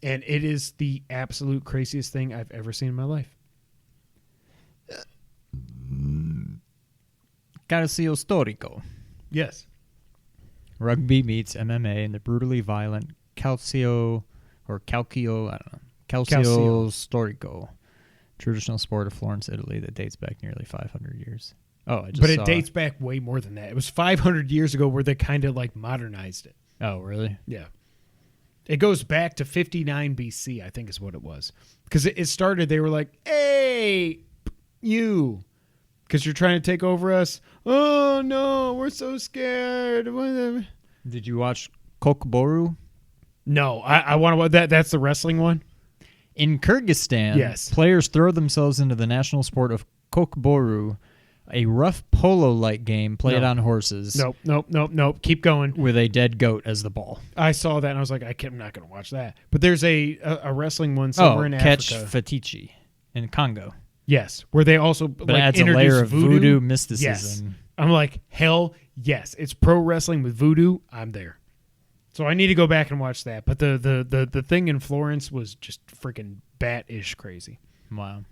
And it is the absolute craziest thing I've ever seen in my life. Calcio storico. Yes. Rugby meets MMA in the brutally violent calcio, I don't know. Calcio storico. Traditional sport of Florence, Italy that dates back nearly 500 years. Oh, But it dates back way more than that. It was 500 years ago where they kind of like modernized it. Oh, really? Yeah. It goes back to 59 BC, I think is what it was. Because it started, they were like, hey, you, because you're trying to take over us. Oh, no, we're so scared. Whatever. Did you watch Kokboru? No, I want to watch that. That's the wrestling one? In Kyrgyzstan, yes, players throw themselves into the national sport of Kokboru, a rough polo-like game played on horses. Nope. Keep going. With a dead goat as the ball. I saw that and I was like, I'm not going to watch that. But there's a wrestling one somewhere in Catch Africa. Fetichi in Congo. Yes, where they also but like, adds a layer of voodoo mysticism. Yes. I'm like, hell yes. It's pro wrestling with voodoo. I'm there. So I need to go back and watch that. But the thing in Florence was just freaking bat-ish crazy. Wow.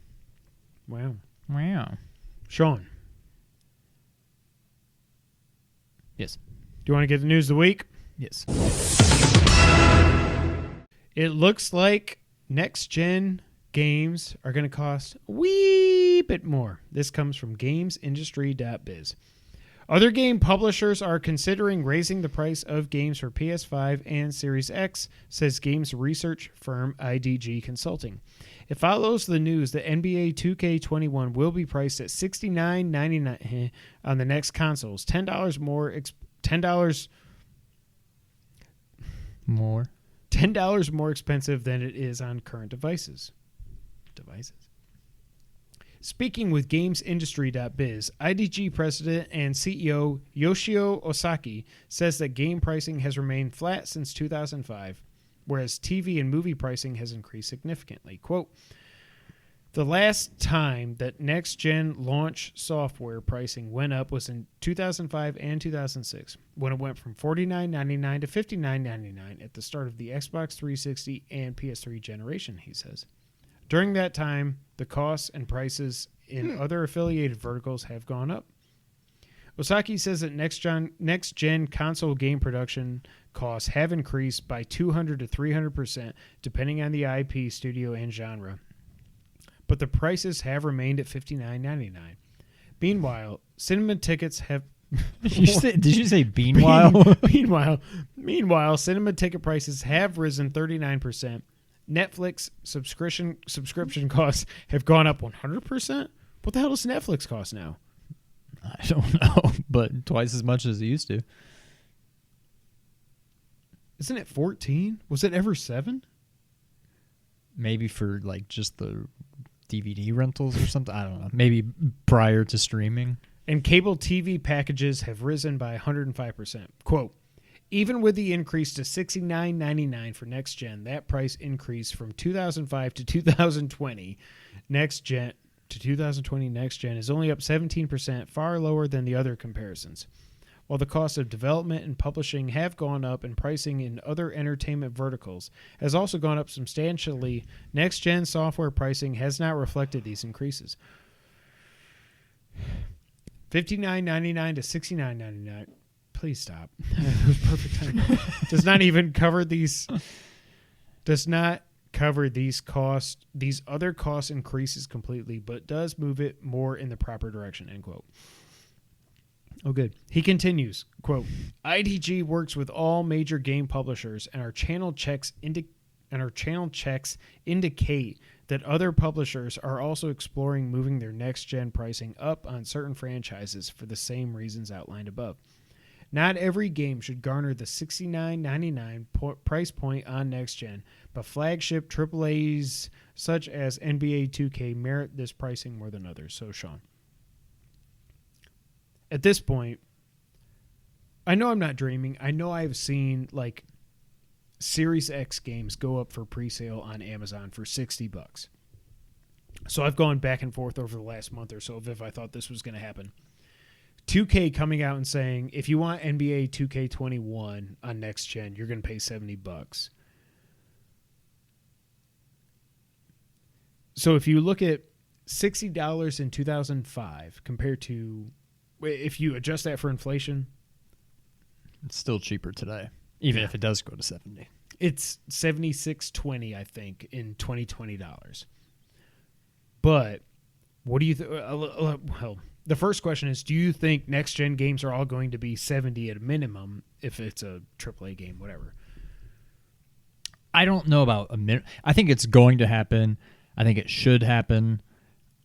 Sean. Yes. Do you want to get the news of the week? Yes. It looks like next-gen games are going to cost a wee bit more. This comes from gamesindustry.biz. Other game publishers are considering raising the price of games for PS5 and Series X, says games research firm IDG Consulting. It follows the news that NBA 2K21 will be priced at $69.99 on the next consoles, $10 more $10 more expensive than it is on current devices. Speaking with GamesIndustry.biz, IDG president and CEO Yoshio Osaki says that game pricing has remained flat since 2005, whereas TV and movie pricing has increased significantly. Quote, the last time that next-gen launch software pricing went up was in 2005 and 2006, when it went from $49.99 to $59.99 at the start of the Xbox 360 and PS3 generation, he says. During that time, the costs and prices in other affiliated verticals have gone up. Osaki says that next-gen console game production costs have increased by 200 to 300%, depending on the IP, studio, and genre. But the prices have remained at $59.99. Meanwhile, cinema tickets have... Did you say beanwhile? Meanwhile, cinema ticket prices have risen 39%. Netflix subscription costs have gone up 100%? What the hell does Netflix cost now? I don't know, but twice as much as it used to. Isn't it 14? Was it ever 7? Maybe for like just the DVD rentals or something. I don't know. Maybe prior to streaming. And cable TV packages have risen by 105%. Quote, even with the increase to $69.99 for next gen, that price increase from 2005 to 2020, next gen to 2020 next gen is only up 17%, far lower than the other comparisons. While the cost of development and publishing have gone up and pricing in other entertainment verticals has also gone up substantially, next-gen software pricing has not reflected these increases. $59.99 to $69.99. Please stop. It was perfect time. Does not even cover these. Does not cover these other cost increases completely, but does move it more in the proper direction. End quote. Oh, good. He continues, quote, IDG works with all major game publishers, and our channel checks indicate that other publishers are also exploring moving their next-gen pricing up on certain franchises for the same reasons outlined above. Not every game should garner the $69.99 price point on next-gen, but flagship AAAs such as NBA 2K merit this pricing more than others. So, Sean. At this point, I know I'm not dreaming. I know I've seen like Series X games go up for pre-sale on Amazon for $60. So I've gone back and forth over the last month or so of if I thought this was going to happen. 2K coming out and saying, if you want NBA 2K21 on next gen, you're going to pay $70. So if you look at $60 in 2005 compared to, if you adjust that for inflation, It's still cheaper today, even if it does go to 70. It's $76.20, I think, in 2020 dollars. But what do you think? Well, the first question is, do you think next gen games are all going to be 70 at a minimum if it's a AAA game, whatever? I don't know about a minute. I think it's going to happen. I think it should happen.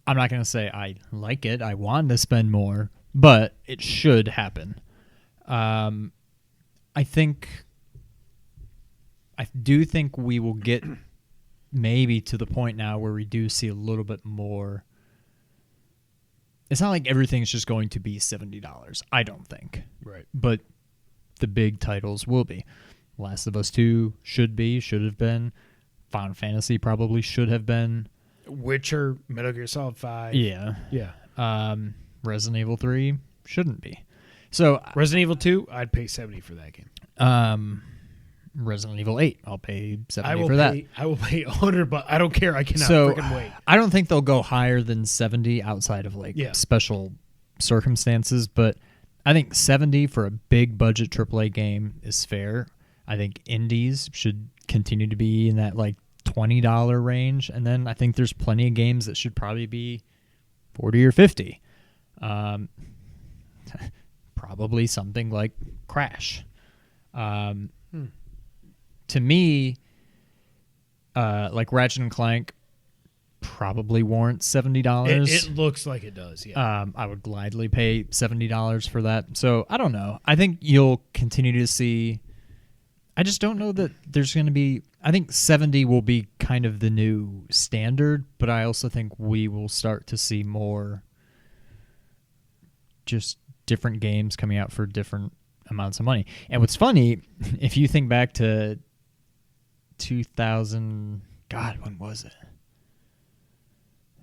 I'm not going to say I like it. I want to spend more, but it should happen. I do think we will get maybe to the point now where we do see a little bit more. It's not like everything's just going to be $70. I don't think. Right. But the big titles will be. Last of Us 2 should have been. Final Fantasy probably should have been. Witcher, Metal Gear Solid 5. Yeah. Yeah. Resident Evil 3 shouldn't be. So Resident Evil 2, I'd pay $70 for that game. Resident Evil 8, I'll pay $70 for that. I will pay $100, but I don't care. I cannot freaking wait. I don't think they'll go higher than 70 outside of special circumstances, but I think 70 for a big budget AAA game is fair. I think indies should continue to be in that $20 range, and then I think there's plenty of games that should probably be 40 or 50. Probably something like Crash. To me, Ratchet and Clank probably warrants $70. It looks like it does, yeah. I would gladly pay $70 for that. So I don't know. I think you'll continue to see. I just don't know that there's going to be. I think 70 will be kind of the new standard, but I also think we will start to see more just different games coming out for different amounts of money. And what's funny, if you think back to 2000, God, when was it?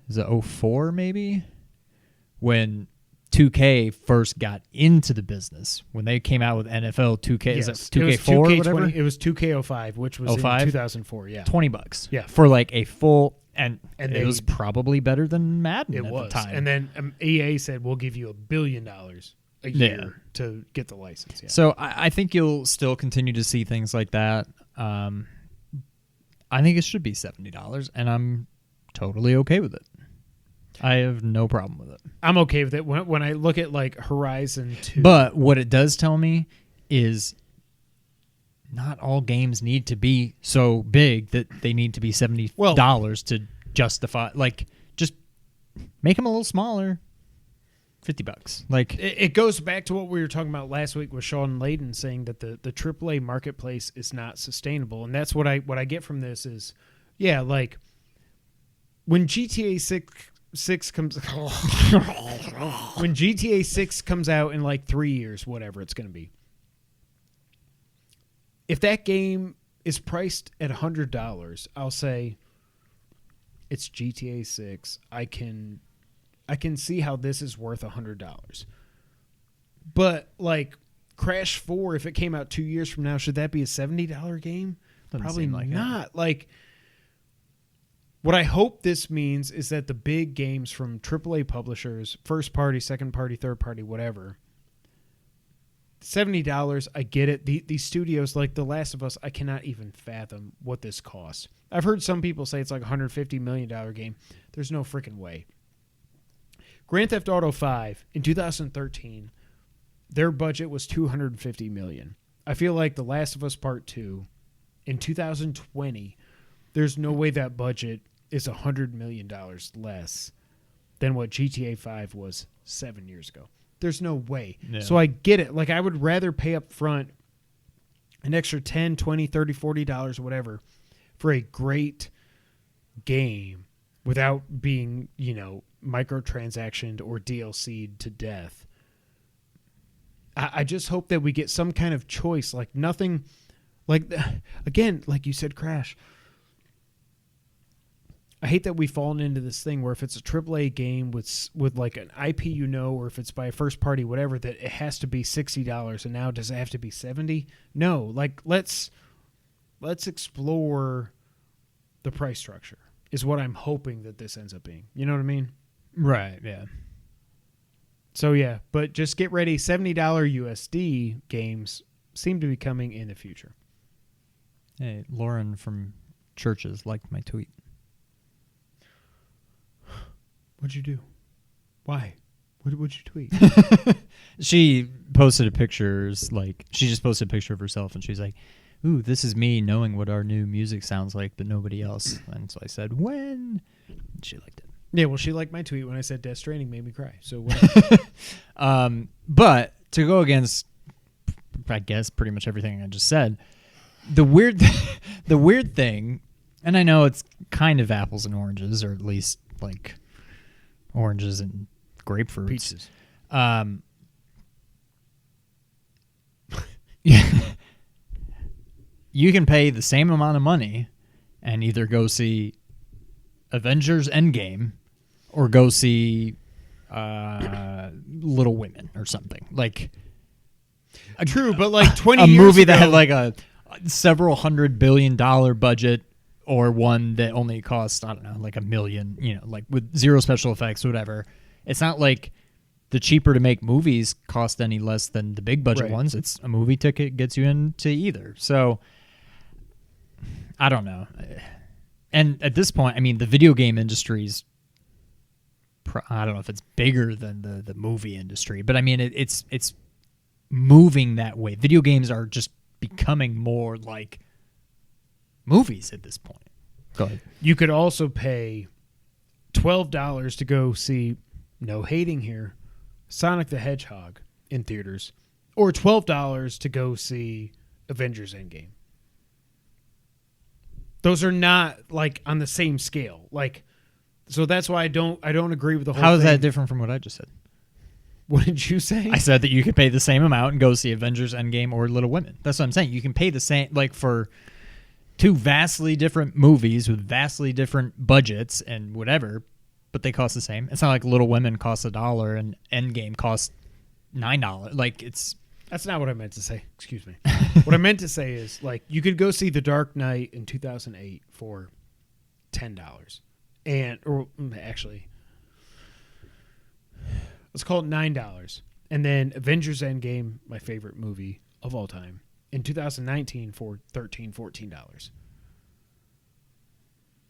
Is it 04 maybe? When 2K first got into the business, when they came out with NFL 2K, yes. Is it 2K4 or whatever? It was 2K05, which was 05? in 2004, yeah. $20. Yeah. For a full, and it was probably better than Madden at the time. And then EA said, we'll give you $1 billion a year to get the license. Yeah. So I think you'll still continue to see things like that. I think it should be $70, and I'm totally okay with it. I have no problem with it. I'm okay with it. When I look at Horizon 2. But what it does tell me is not all games need to be so big that they need to be $70 to justify. Just make them a little smaller. $50. It goes back to what we were talking about last week with Sean Layden saying that the AAA marketplace is not sustainable, and that's what I get from this is, when GTA 6 comes when GTA 6 comes out in 3 years, whatever it's going to be, if that game is priced at $100, I'll say it's GTA 6. I can I can see how this is worth $100. But like Crash 4, if it came out 2 years from now, should that be a $70 game? Doesn't Probably seem like not. it. Like, what I hope this means is that the big games from AAA publishers, first party, second party, third party, whatever, $70, I get it. These studios, like The Last of Us, I cannot even fathom what this costs. I've heard some people say it's like a $150 million game. There's no freaking way. Grand Theft Auto 5 in 2013, their budget was $250 million. I feel like The Last of Us Part 2 in 2020, there's no way that budget is $100 million less than what GTA 5 was 7 years ago. There's no way. Yeah. So I get it. Like, I would rather pay up front an extra $10, $20, $30, $40, whatever, for a great game without being, microtransactioned or DLC'd to death. I just hope that we get some kind of choice. Like, nothing, like, again, like you said, Crash. I hate that we've fallen into this thing where if it's a AAA game with like an IP, or if it's by a first party, whatever, that it has to be $60. And now does it have to be $70? No, like let's explore the price structure is what I'm hoping that this ends up being. You know what I mean? Right, yeah. So yeah, but just get ready. $70 USD games seem to be coming in the future. Hey, Lauren from Churches liked my tweet. What'd you do? Why? What'd you tweet? She posted a picture, she just posted a picture of herself, and she's like, "Ooh, this is me knowing what our new music sounds like, but nobody else." And so I said, "When?" And she liked it. Yeah, well, she liked my tweet when I said Death Stranding made me cry. So whatever. But to go against, I guess, pretty much everything I just said, the weird thing, and I know it's kind of apples and oranges, or at least like oranges and grapefruits. Peaches. You can pay the same amount of money and either go see Avengers Endgame or go see Little Women or something. Like, true, but like 20 a years movie ago, that had like a several $100 billion budget, or one that only cost, I don't know, like $1 million, like with zero special effects, whatever. It's not like the cheaper to make movies cost any less than the big budget Right. ones. It's a movie ticket gets you into either. So I don't know. And at this point, I mean, the video game industry's, I don't know if it's bigger than the movie industry, but I mean, it's moving that way. Video games are just becoming more like movies at this point. Go ahead. you could also pay $12 to go see, no hating here, Sonic the Hedgehog in theaters, or $12 to go see Avengers Endgame. Those are not like on the same scale. Like, so that's why I don't agree with the whole How thing. is that different from what I just said? What did you say? I said that you could pay the same amount and go see Avengers Endgame or Little Women. That's what I'm saying. You can pay the same, like, for two vastly different movies with vastly different budgets and whatever, but they cost the same. It's not like Little Women costs $1 and Endgame costs $9. Like, it's... That's not what I meant to say. Excuse me. What I meant to say is, like, you could go see The Dark Knight in 2008 for $10. Or actually, let's call it $9. And then Avengers Endgame, my favorite movie of all time, in 2019 for $13, $14.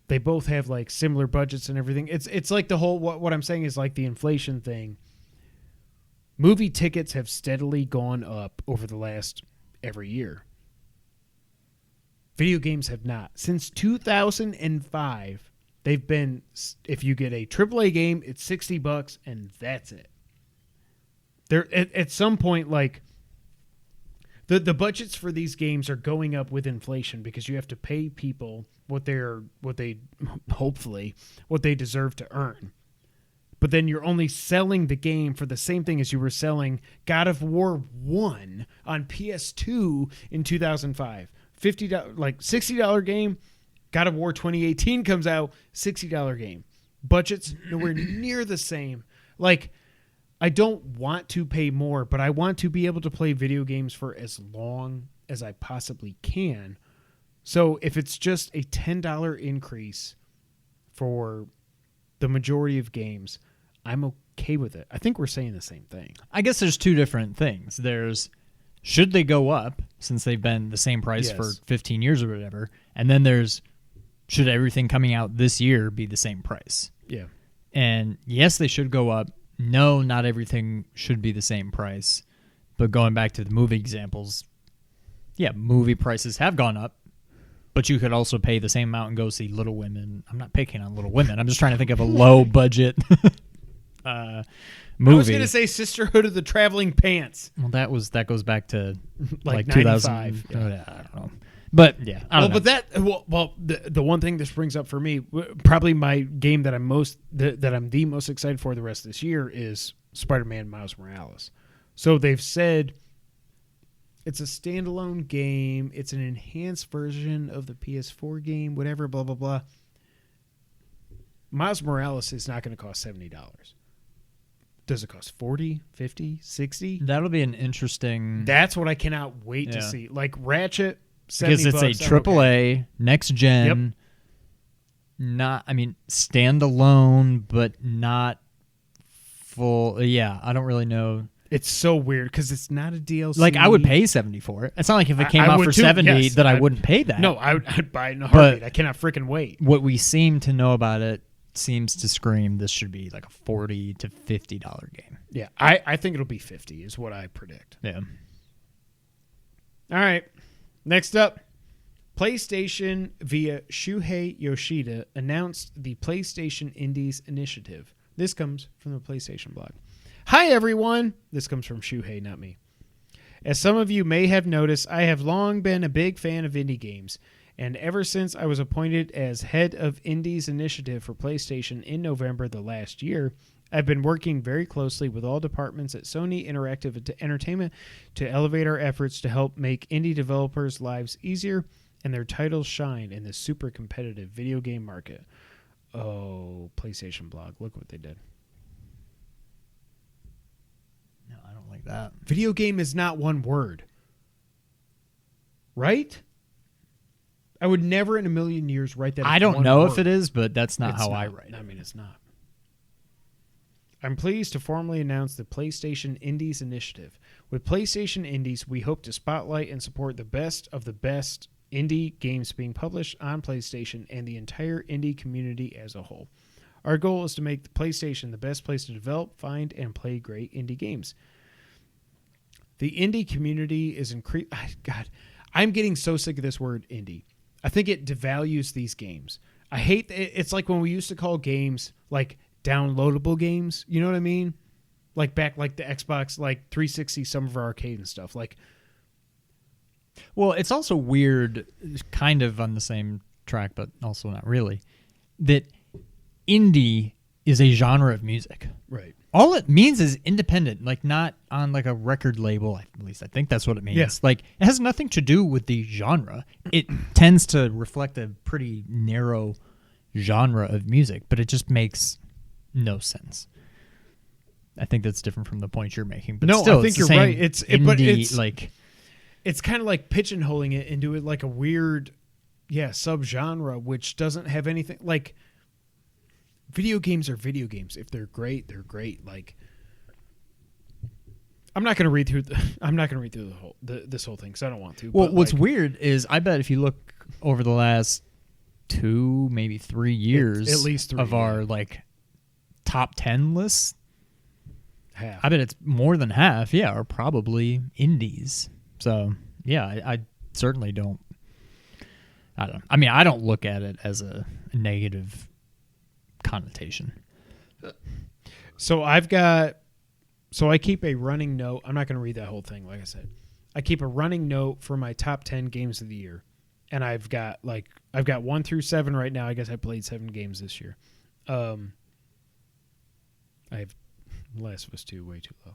They both have like similar budgets and everything. It's like the whole, what I'm saying is like the inflation thing. Movie tickets have steadily gone up over the last every year. Video games have not. Since 2005, they've been, if you get a AAA game, it's $60 and that's it. There at some point, like, the budgets for these games are going up with inflation because you have to pay people what they hopefully what they deserve to earn. But then you're only selling the game for the same thing as you were selling God of War 1 on PS2 in 2005. $60 game. God of War 2018 comes out, $60 game. Budgets nowhere near the same Like, I don't want to pay more, but I want to be able to play video games for as long as I possibly can. So if it's just a $10 increase for the majority of games, I'm okay with it. I think we're saying the same thing. I guess there's two different things. There's, should they go up since they've been the same price for 15 years or whatever? And then there's, should everything coming out this year be the same price? Yeah. And yes, they should go up. No, not everything should be the same price. But going back to the movie examples, yeah, movie prices have gone up. But you could also pay the same amount and go see Little Women. I'm not picking on Little Women. I'm just trying to think of a low budget movie. I was going to say Sisterhood of the Traveling Pants. Well, that goes back to like 95. 2000. Yeah. I don't know. But yeah, I don't know. But the one thing this brings up for me, probably my game that I'm the most excited for the rest of this year is Spider-Man Miles Morales. So they've said it's a standalone game. It's an enhanced version of the PS4 game, whatever, blah, blah, blah. Miles Morales is not going to cost $70. Does it cost 40, 50, 60? That'll be an interesting... That's what I cannot wait to see. Like Ratchet, $70. Because it's a AAA, next gen, standalone, but not full. Yeah, I don't really know. It's so weird because it's not a DLC. Like, I would pay $70 for it. It's not like if it came out for $70 that I wouldn't pay that. No, I'd buy it in a heartbeat. I cannot freaking wait. What we seem to know about it seems to scream this should be like a $40 to $50 game. Yeah, I think it'll be 50 is what I predict. Yeah. All right. Next up, PlayStation via Shuhei Yoshida announced the PlayStation Indies Initiative. This comes from the PlayStation blog. Hi, everyone. This comes from Shuhei, not me. As some of you may have noticed, I have long been a big fan of indie games, and ever since I was appointed as head of Indies Initiative for PlayStation in November the last year, I've been working very closely with all departments at Sony Interactive Entertainment to elevate our efforts to help make indie developers' lives easier and their titles shine in this super competitive video game market. Oh, PlayStation blog. Look what they did. No, I don't like that. Video game is not one word. Right? I would never in a million years write that. I don't know if it is, but that's not how I write it. I mean, it's not. I'm pleased to formally announce the PlayStation Indies Initiative. With PlayStation Indies, we hope to spotlight and support the best of the best indie games being published on PlayStation and the entire indie community as a whole. Our goal is to make the PlayStation the best place to develop, find, and play great indie games. The indie community is increasing. God, I'm getting so sick of this word indie. I think it devalues these games. I hate it's like when we used to call games like downloadable games, you know what I mean? Like back like the Xbox like 360, some of our arcade and stuff. Like, well, it's also weird, kind of on the same track, but also not really, that indie is a genre of music. Right. All it means is independent, like not on like a record label. At least I think that's what it means. Yeah. Like it has nothing to do with the genre. It tends to reflect a pretty narrow genre of music, but it just makes no sense. I think that's different from the point you're making. But no, still, I think it's you're the right. same But indie, it's like it's kind of like pigeonholing it into it like a weird, subgenre, which doesn't have anything like. Video games are video games. If they're great, they're great. Like, I'm not going to read through. This whole thing because I don't want to. Well, but what's weird is I bet if you look over the last 2, maybe 3 years, at least 3 of our like top 10 lists, half. I bet it's more than half. Yeah, are probably indies. So yeah, I certainly don't. I don't. I mean, I don't look at it as a negative connotation. So I keep a running note. I'm not going to read that whole thing. Like I said, I keep a running note for my top 10 games of the year. And I've got 1 through 7 right now. I guess I played 7 games this year. I have Last of Us 2 way too low.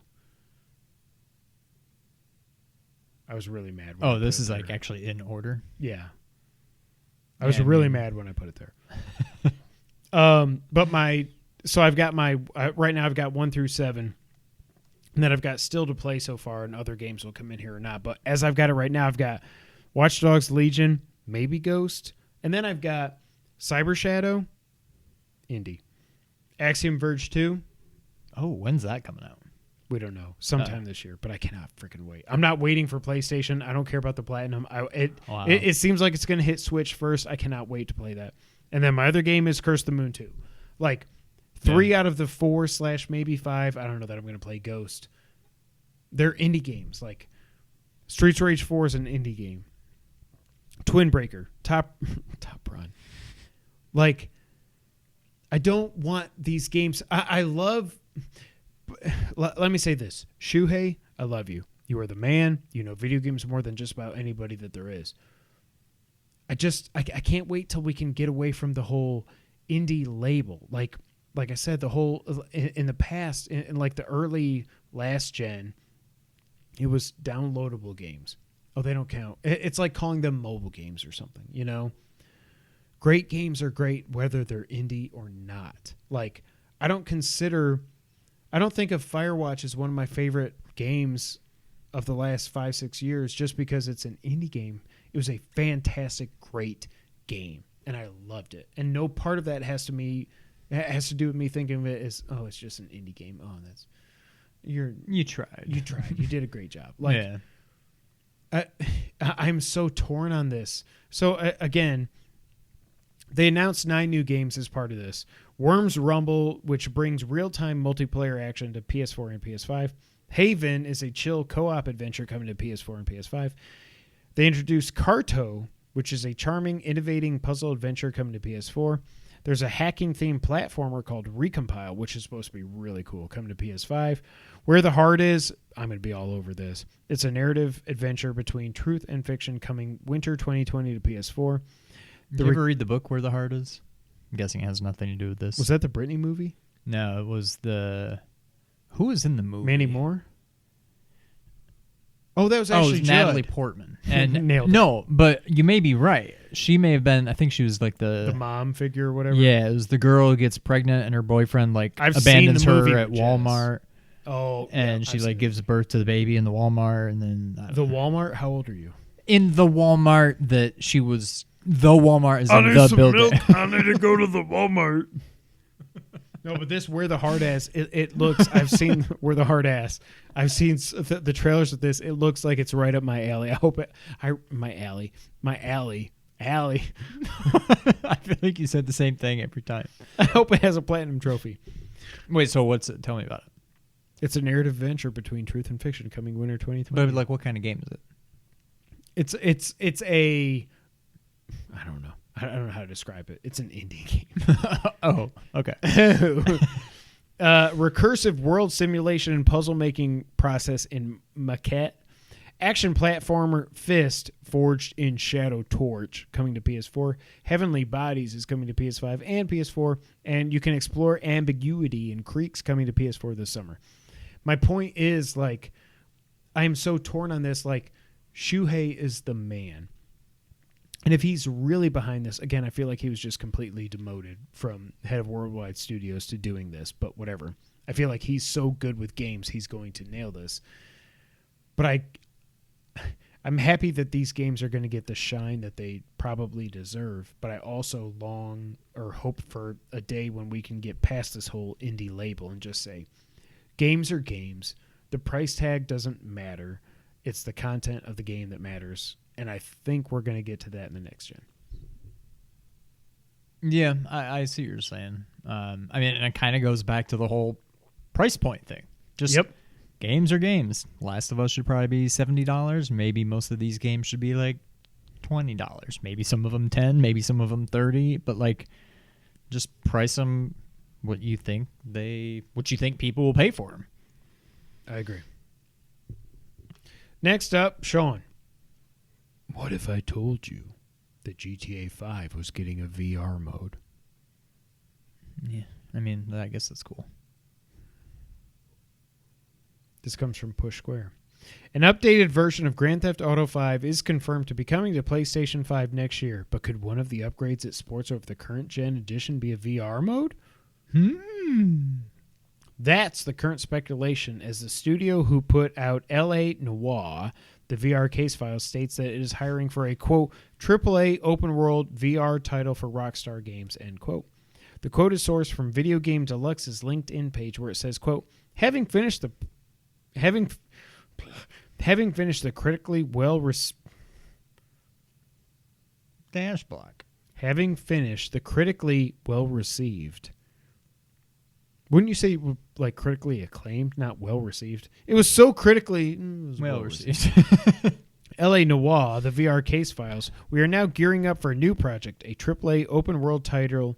I was really mad. Oh, this is like actually in order? Yeah. I was really mad when I put it there. But my So I've got right now I've got 1 through 7. And then I've got still to play so far, and other games will come in here or not. But as I've got it right now, I've got Watch Dogs Legion, maybe Ghost, and then I've got Cyber Shadow, Indie, Axiom Verge 2. Oh, when's that coming out? We don't know. Sometime this year, but I cannot freaking wait. I'm not waiting for PlayStation. I don't care about the Platinum. It seems like it's going to hit Switch first. I cannot wait to play that. And then my other game is Curse the Moon 2. Like, 3 out of the 4 / maybe 5. I don't know that I'm going to play Ghost. They're indie games. Like, Streets of Rage 4 is an indie game. Twin Breaker. Top Run. Like, I don't want these games. I love... Let me say this. Shuhei, I love you. You are the man. You know video games more than just about anybody that there is. I can't wait till we can get away from the whole indie label. Like I said, the whole in the past, in like the early last gen, it was downloadable games. Oh, they don't count. It's like calling them mobile games or something, you know? Great games are great whether they're indie or not. Like, I don't think of Firewatch as one of my favorite games of the last 5-6 years just because it's an indie game. It was a fantastic, great game, and I loved it. And no part of that has to do with me thinking of it as, oh, it's just an indie game. Oh, you tried. You tried. You did a great job. Like, yeah. I'm so torn on this. So again, they announced 9 new games as part of this. Worms Rumble, which brings real-time multiplayer action to PS4 and PS5. Haven is a chill co-op adventure coming to PS4 and PS5. They introduced Carto, which is a charming, innovating puzzle adventure coming to PS4. There's a hacking-themed platformer called Recompile, which is supposed to be really cool, coming to PS5. Where the Heart Is, I'm going to be all over this. It's a narrative adventure between truth and fiction coming winter 2020 to PS4. Did you ever read the book Where the Heart Is? I'm guessing it has nothing to do with this. Was that the Britney movie? No, it was who was in the movie? Mandy Moore? Oh, that was actually Natalie Portman. And nailed it. No, but you may be right. She may have been, I think she was like the mom figure or whatever. Yeah, it was the girl who gets pregnant and her boyfriend abandons her at Walmart. Oh, and she gives birth to the baby in the Walmart, and then Walmart. How old are you? In the Walmart that she was. The Walmart is in the building. Milk. I need to go to the Walmart. No, but this Where the Heart Ass, it looks. I've seen Where the Heart Ass. I've seen the trailers of this. It looks like it's right up my alley. I hope my alley. I feel like you said the same thing every time. I hope it has a platinum trophy. Wait, so what's it? Tell me about it. It's a narrative adventure between truth and fiction coming winter 2020. But what kind of game is it? It's a. I don't know. I don't know how to describe it. It's an indie game. Oh, okay. Recursive world simulation and puzzle making process in maquette. Action platformer Fist forged in Shadow Torch coming to PS4. Heavenly Bodies is coming to PS5 and PS4. And you can explore Ambiguity in Creeks coming to PS4 this summer. My point is, I'm so torn on this. Shuhei is the man. And if he's really behind this, again, I feel like he was just completely demoted from head of Worldwide Studios to doing this, but whatever. I feel like he's so good with games, he's going to nail this. But I'm happy that these games are going to get the shine that they probably deserve, but I also long or hope for a day when we can get past this whole indie label and just say, games are games. The price tag doesn't matter. It's the content of the game that matters. And I think we're going to get to that in the next gen. Yeah, I see what you're saying. And it kind of goes back to the whole price point thing. Just games are games. Last of Us should probably be $70. Maybe most of these games should be $20. Maybe some of them $10. Maybe some of them $30. But just price them what you think people will pay for them. I agree. Next up, Sean. What if I told you that GTA 5 was getting a VR mode? Yeah, I guess that's cool. This comes from Push Square. An updated version of Grand Theft Auto 5 is confirmed to be coming to PlayStation 5 next year, but could one of the upgrades it sports over the current gen edition be a VR mode? That's the current speculation, as the studio who put out L.A. Noire, the VR case file, states that it is hiring for a, quote, AAA open-world VR title for Rockstar Games, end quote. The quote is sourced from Video Game Deluxe's LinkedIn page, where it says, quote, having finished the critically Dash block. Having finished the critically well-received. Wouldn't you say like critically acclaimed, not well-received? It was so critically Well-received. L.A. Noire, the VR case files. We are now gearing up for a new project, a AAA open-world title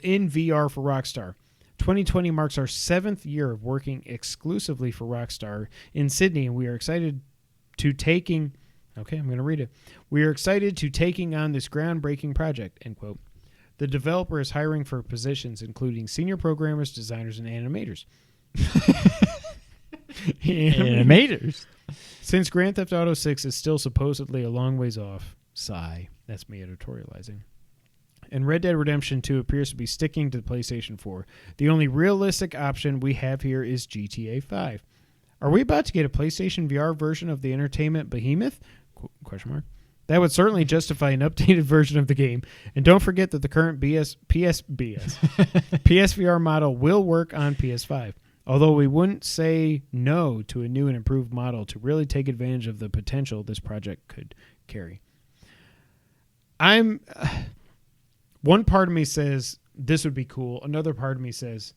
in VR for Rockstar. 2020 marks our 7th year of working exclusively for Rockstar in Sydney, and we are excited to taking... Okay, I'm going to read it. We are excited to taking on this groundbreaking project, end quote. The developer is hiring for positions including senior programmers, designers, and animators. Animators. Since Grand Theft Auto 6 is still supposedly a long ways off, sigh, that's me editorializing, and Red Dead Redemption 2 appears to be sticking to the PlayStation 4, the only realistic option we have here is GTA 5. Are we about to get a PlayStation VR version of the entertainment behemoth? Question mark. That would certainly justify an updated version of the game. And don't forget that the current PSVR model will work on PS5. Although we wouldn't say no to a new and improved model to really take advantage of the potential this project could carry. One part of me says this would be cool. Another part of me says,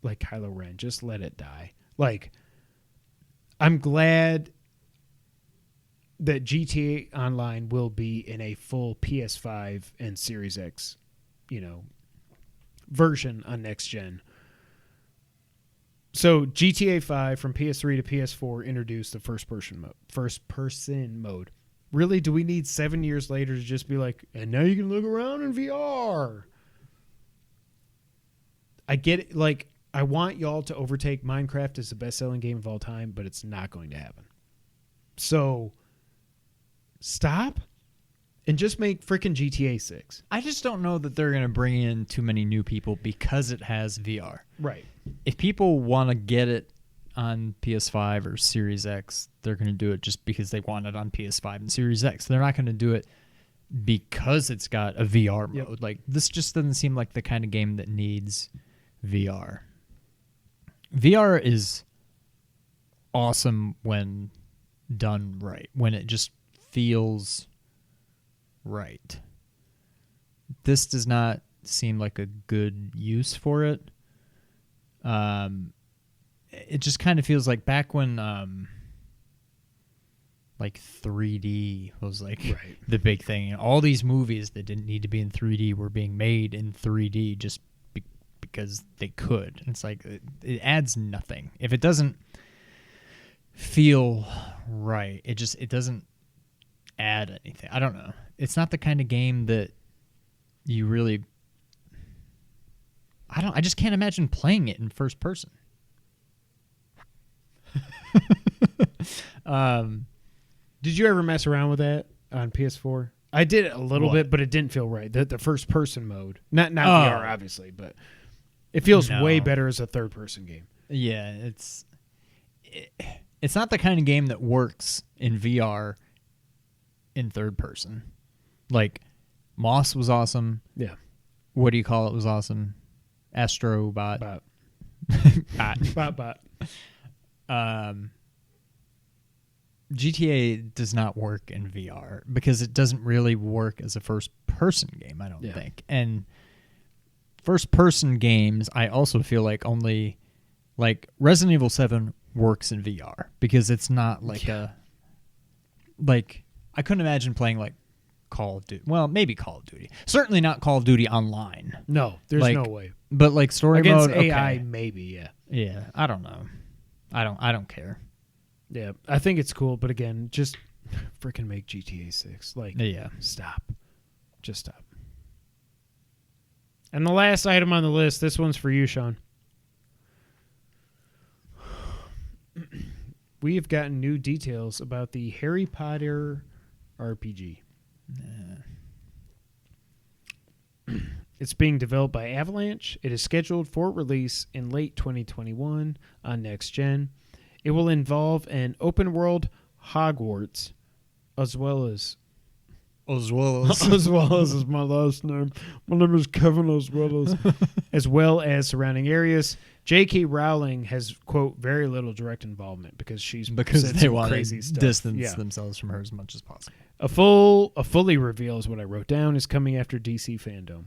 like Kylo Ren, just let it die. Like, I'm glad that GTA Online will be in a full PS5 and Series X, version on next gen. So GTA 5 from PS3 to PS4 introduced the first person mode. Really, do we need 7 years later to just be like, and now you can look around in VR? I get it. Like, I want y'all to overtake Minecraft as the best-selling game of all time, but it's not going to happen. So, stop and just make freaking GTA 6. I just don't know that they're going to bring in too many new people because it has VR. Right. If people want to get it on PS5 or Series X, they're going to do it just because they want it on PS5 and Series X. They're not going to do it because it's got a VR mode. Yep. Like, this just doesn't seem like the kind of game that needs VR. VR is awesome when done right, when it just feels right. This does not seem like a good use for it. It just kind of feels like back when like 3D was like right. the big thing. All these movies that didn't need to be in 3D were being made in 3D just because they could. It's like it adds nothing. If it doesn't feel right, it doesn't add anything. I don't know. It's not the kind of game that you really... I just can't imagine playing it in first person. Did you ever mess around with that on PS4? I did it a little What? bit, but it didn't feel right. The first person mode, not VR, obviously, but it feels way better as a third person game. Yeah, it's not the kind of game that works in VR in third person. Like, Moss was awesome. Yeah. What do you call it? Was awesome. Astrobot. Bot. GTA does not work in VR because it doesn't really work as a first-person game, I don't think. And first-person games, I also feel like only... Like, Resident Evil 7 works in VR because it's not like Like, I couldn't imagine playing, like, Call of Duty. Well, maybe Call of Duty. Certainly not Call of Duty Online. No, there's like, no way. But, like, story Against mode... AI, okay. maybe, yeah. Yeah, I don't know. I don't care. Yeah, I think it's cool, but again, just freaking make GTA 6. Like, Yeah. Stop. Just stop. And the last item on the list, this one's for you, Sean. We have gotten new details about the Harry Potter RPG. It's being developed by Avalanche. It is scheduled for release in late 2021 on next gen. It will involve an open world Hogwarts, as well as is my last name. My name is Kevin as well as surrounding areas. J.K. Rowling has, quote, very little direct involvement because they want crazy to stuff. distance themselves from her as much as possible. A fully reveal is what I wrote down, is coming after DC Fandom.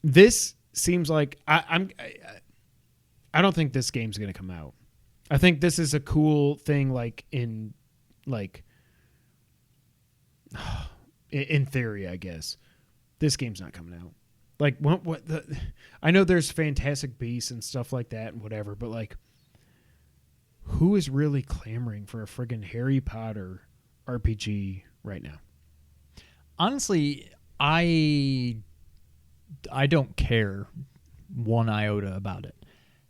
This seems like I don't think this game's going to come out. I think this is a cool thing, in theory, I guess. This game's not coming out. I know there's Fantastic Beasts and stuff like that and whatever, but who is really clamoring for a friggin' Harry Potter RPG right now? Honestly, I don't care one iota about it.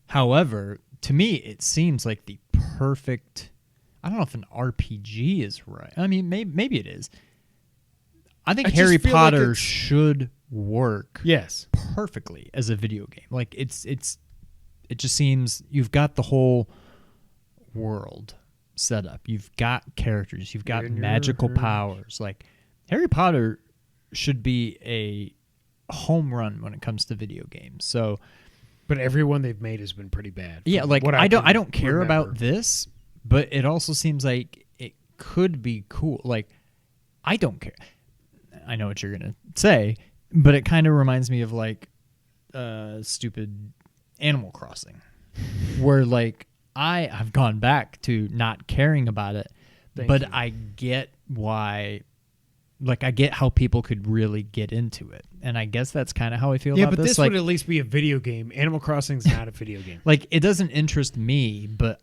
However, to me, it seems like the perfect. I don't know if an RPG is right. I mean, maybe it is. I think Harry Potter should work. Yes, perfectly as a video game. It just seems you've got the whole world set up. You've got characters. You've got magical powers. Harry Potter should be a home run when it comes to video games. So, but everyone they've made has been pretty bad. Yeah, I don't care about this, but it also seems like it could be cool. I don't care. I know what you're gonna say, but it kind of reminds me of stupid Animal Crossing, where I've gone back to not caring about it, but I get why. I get how people could really get into it, and I guess that's kind of how I feel about this. Yeah, but this would at least be a video game. Animal Crossing's not a video game. It doesn't interest me, but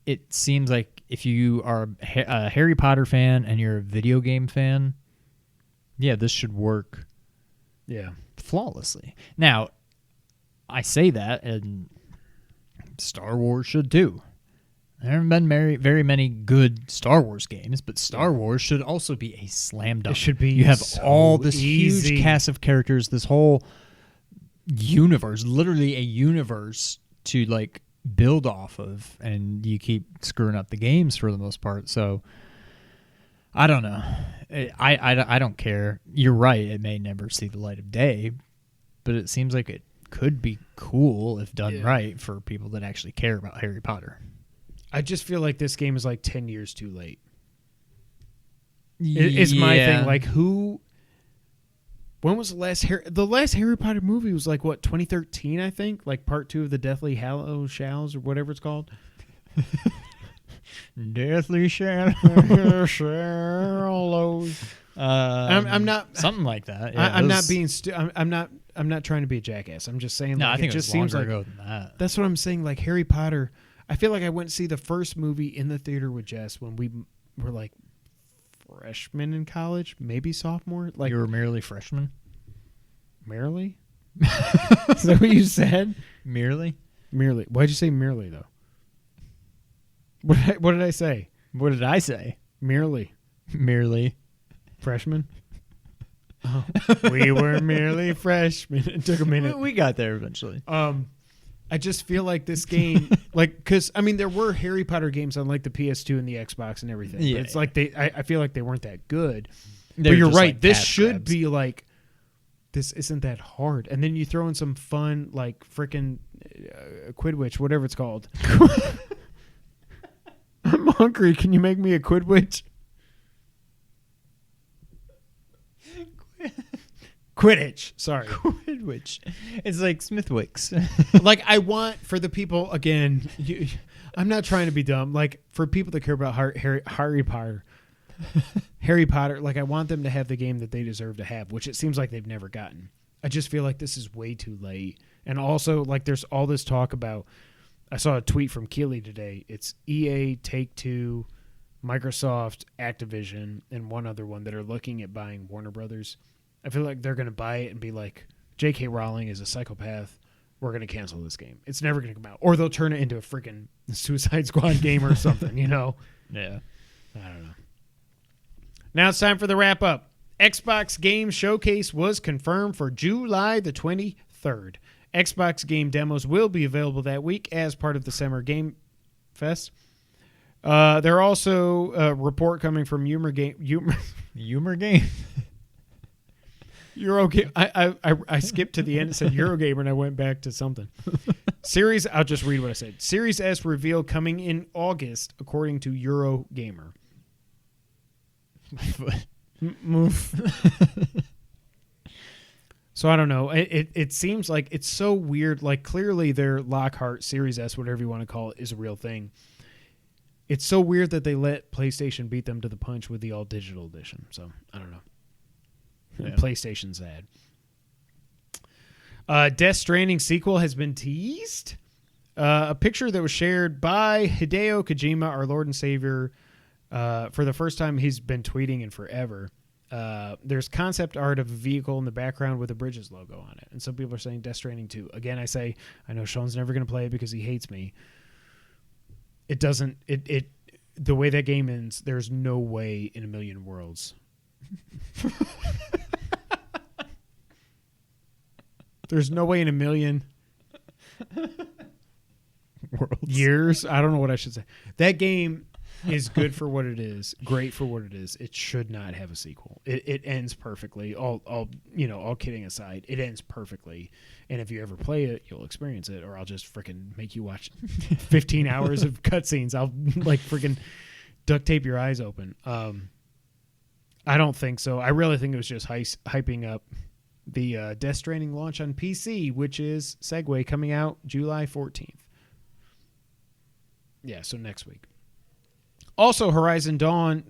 it seems like if you are a Harry Potter fan and you're a video game fan, yeah, this should work. Yeah, flawlessly. Now, I say that, and Star Wars should too. There haven't been very many good Star Wars games, but Star Wars should also be a slam dunk. It should be. You have so all this easy. huge cast of characters, this whole universe, literally a universe to build off of, and you keep screwing up the games for the most part. So I don't know. I don't care. You're right. It may never see the light of day, but it seems like it could be cool if done right for people that actually care about Harry Potter. I just feel like this game is 10 years too late. It's my thing. When was the last Harry Potter movie was 2013, I think? Part 2 of the Deathly Hallows Shallows or whatever it's called. Deathly Shallows. I'm not something like that. Yeah, I'm not being I'm not trying to be a jackass. I'm just saying I think it just seems seems ago than that. That's what I'm saying. Harry Potter, I feel like I went to see the first movie in the theater with Jess when we were freshmen in college, maybe sophomore. You were merely freshmen? Merely? Is that what you said? Merely? Merely. Why'd you say merely, though? What did I say? What did I say? Merely. Merely. Freshman? Oh. We were merely freshmen. It took a minute. We got there eventually. I just feel like this game, because there were Harry Potter games on the PS2 and the Xbox and everything. Yeah. But it's I feel like they weren't that good. But you're right. This should be this isn't that hard. And then you throw in some fun, frickin' Quidwitch, whatever it's called. I'm hungry. Can you make me a Quidwitch? Quidditch. Sorry. Quidditch. It's like Smithwick's. I want for the people, again, I'm not trying to be dumb. For people that care about Harry Potter, I want them to have the game that they deserve to have, which it seems like they've never gotten. I just feel like this is way too late. And also, there's all this talk about, I saw a tweet from Keeley today. It's EA, Take-Two, Microsoft, Activision, and one other one that are looking at buying Warner Brothers. I feel like they're going to buy it and be like, J.K. Rowling is a psychopath. We're going to cancel this game. It's never going to come out. Or they'll turn it into a freaking Suicide Squad game or something, Yeah. I don't know. Now it's time for the wrap-up. Xbox Game Showcase was confirmed for July the 23rd. Xbox game demos will be available that week as part of the Summer Game Fest. There are also a report coming from Humor Game. Eurogame. I skipped to the end and said Eurogamer, and I went back to something. I'll just read what I said. Series S reveal coming in August, according to Eurogamer. Move. So I don't know. It seems like it's so weird. Like clearly their Lockhart Series S, whatever you want to call it, is a real thing. It's so weird that they let PlayStation beat them to the punch with the all digital edition. So I don't know. Yeah. PlayStation's ad. Death Stranding sequel has been teased. A picture that was shared by Hideo Kojima, our Lord and Savior. For the first time he's been tweeting in forever. There's concept art of a vehicle in the background with a Bridges logo on it. And some people are saying Death Stranding 2. Again, I know Sean's never going to play it because he hates me. The way that game ends, there's no way in a million worlds. There's no way in a million years. I don't know what I should say. That game is good for what it is, great for what it is. It should not have a sequel. It ends perfectly. All kidding aside, it ends perfectly. And if you ever play it, you'll experience it, or I'll just freaking make you watch 15 hours of cutscenes. I'll like freaking duct tape your eyes open. I don't think so. I really think it was just hyping up the Death Stranding launch on PC, which is segue coming out July 14th. Yeah, so next week. Also, Horizon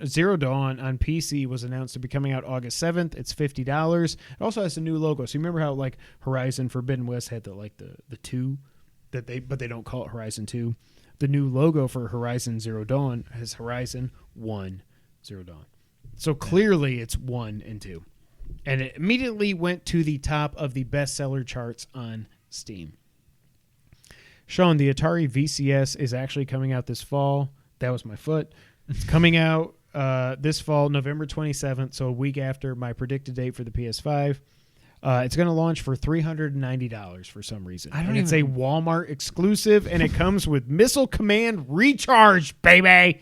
Zero Dawn on PC was announced to be coming out August 7th. It's $50. It also has a new logo. So you remember how like Horizon Forbidden West had the 2 but they don't call it Horizon 2. The new logo for Horizon Zero Dawn has Horizon 1 Zero Dawn. So clearly it's 1 and 2. And it immediately went to the top of the bestseller charts on Steam. Sean, the Atari VCS is actually coming out this fall. That was my foot. It's coming out this fall, November 27th, so a week after my predicted date for the PS5. It's going to launch for $390 for some reason. It's a Walmart exclusive, and it comes with Missile Command Recharge, baby.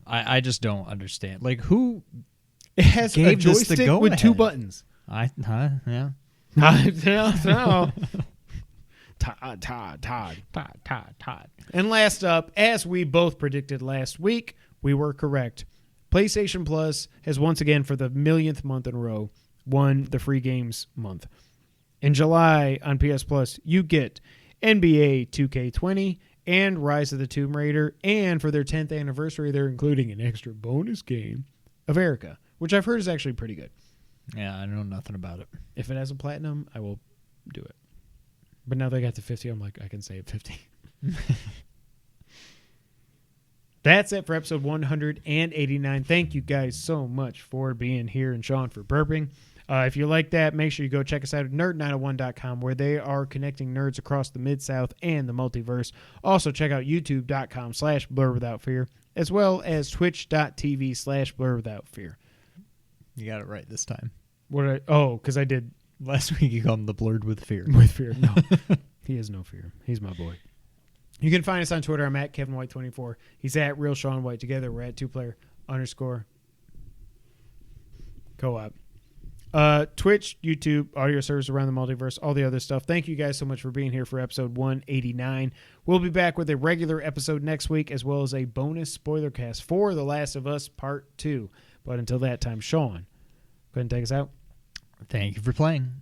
I just don't understand. Like, who It has a joystick with 2 buttons. Yeah. No. Todd. And last up, as we both predicted last week, we were correct. PlayStation Plus has once again, for the millionth month in a row, won the free games month. In July on PS Plus, you get NBA 2K20 and Rise of the Tomb Raider, and for their 10th anniversary, they're including an extra bonus game of Erica, which I've heard is actually pretty good. Yeah, I know nothing about it. If it has a platinum, I will do it. But now they got to 50, I'm like, I can save 50. That's it for episode 189. Thank you guys so much for being here, and Sean for burping. If you like that, make sure you go check us out at nerd901.com, where they are connecting nerds across the Mid-South and the multiverse. Also, check out youtube.com/blurwithoutfear, as well as twitch.tv/blurwithoutfear. You got it right this time. Because I did. Last week you called him the Blurred with Fear. With fear. No. He has no fear. He's my boy. You can find us on Twitter. I'm at KevinWhite24. He's at Real Sean White. Together we're at 2player_co-op. Twitch, YouTube, audio service around the multiverse, all the other stuff. Thank you guys so much for being here for episode 189. We'll be back with a regular episode next week, as well as a bonus spoiler cast for The Last of Us Part 2. But until that time, Sean, go ahead and take us out. Thank you for playing.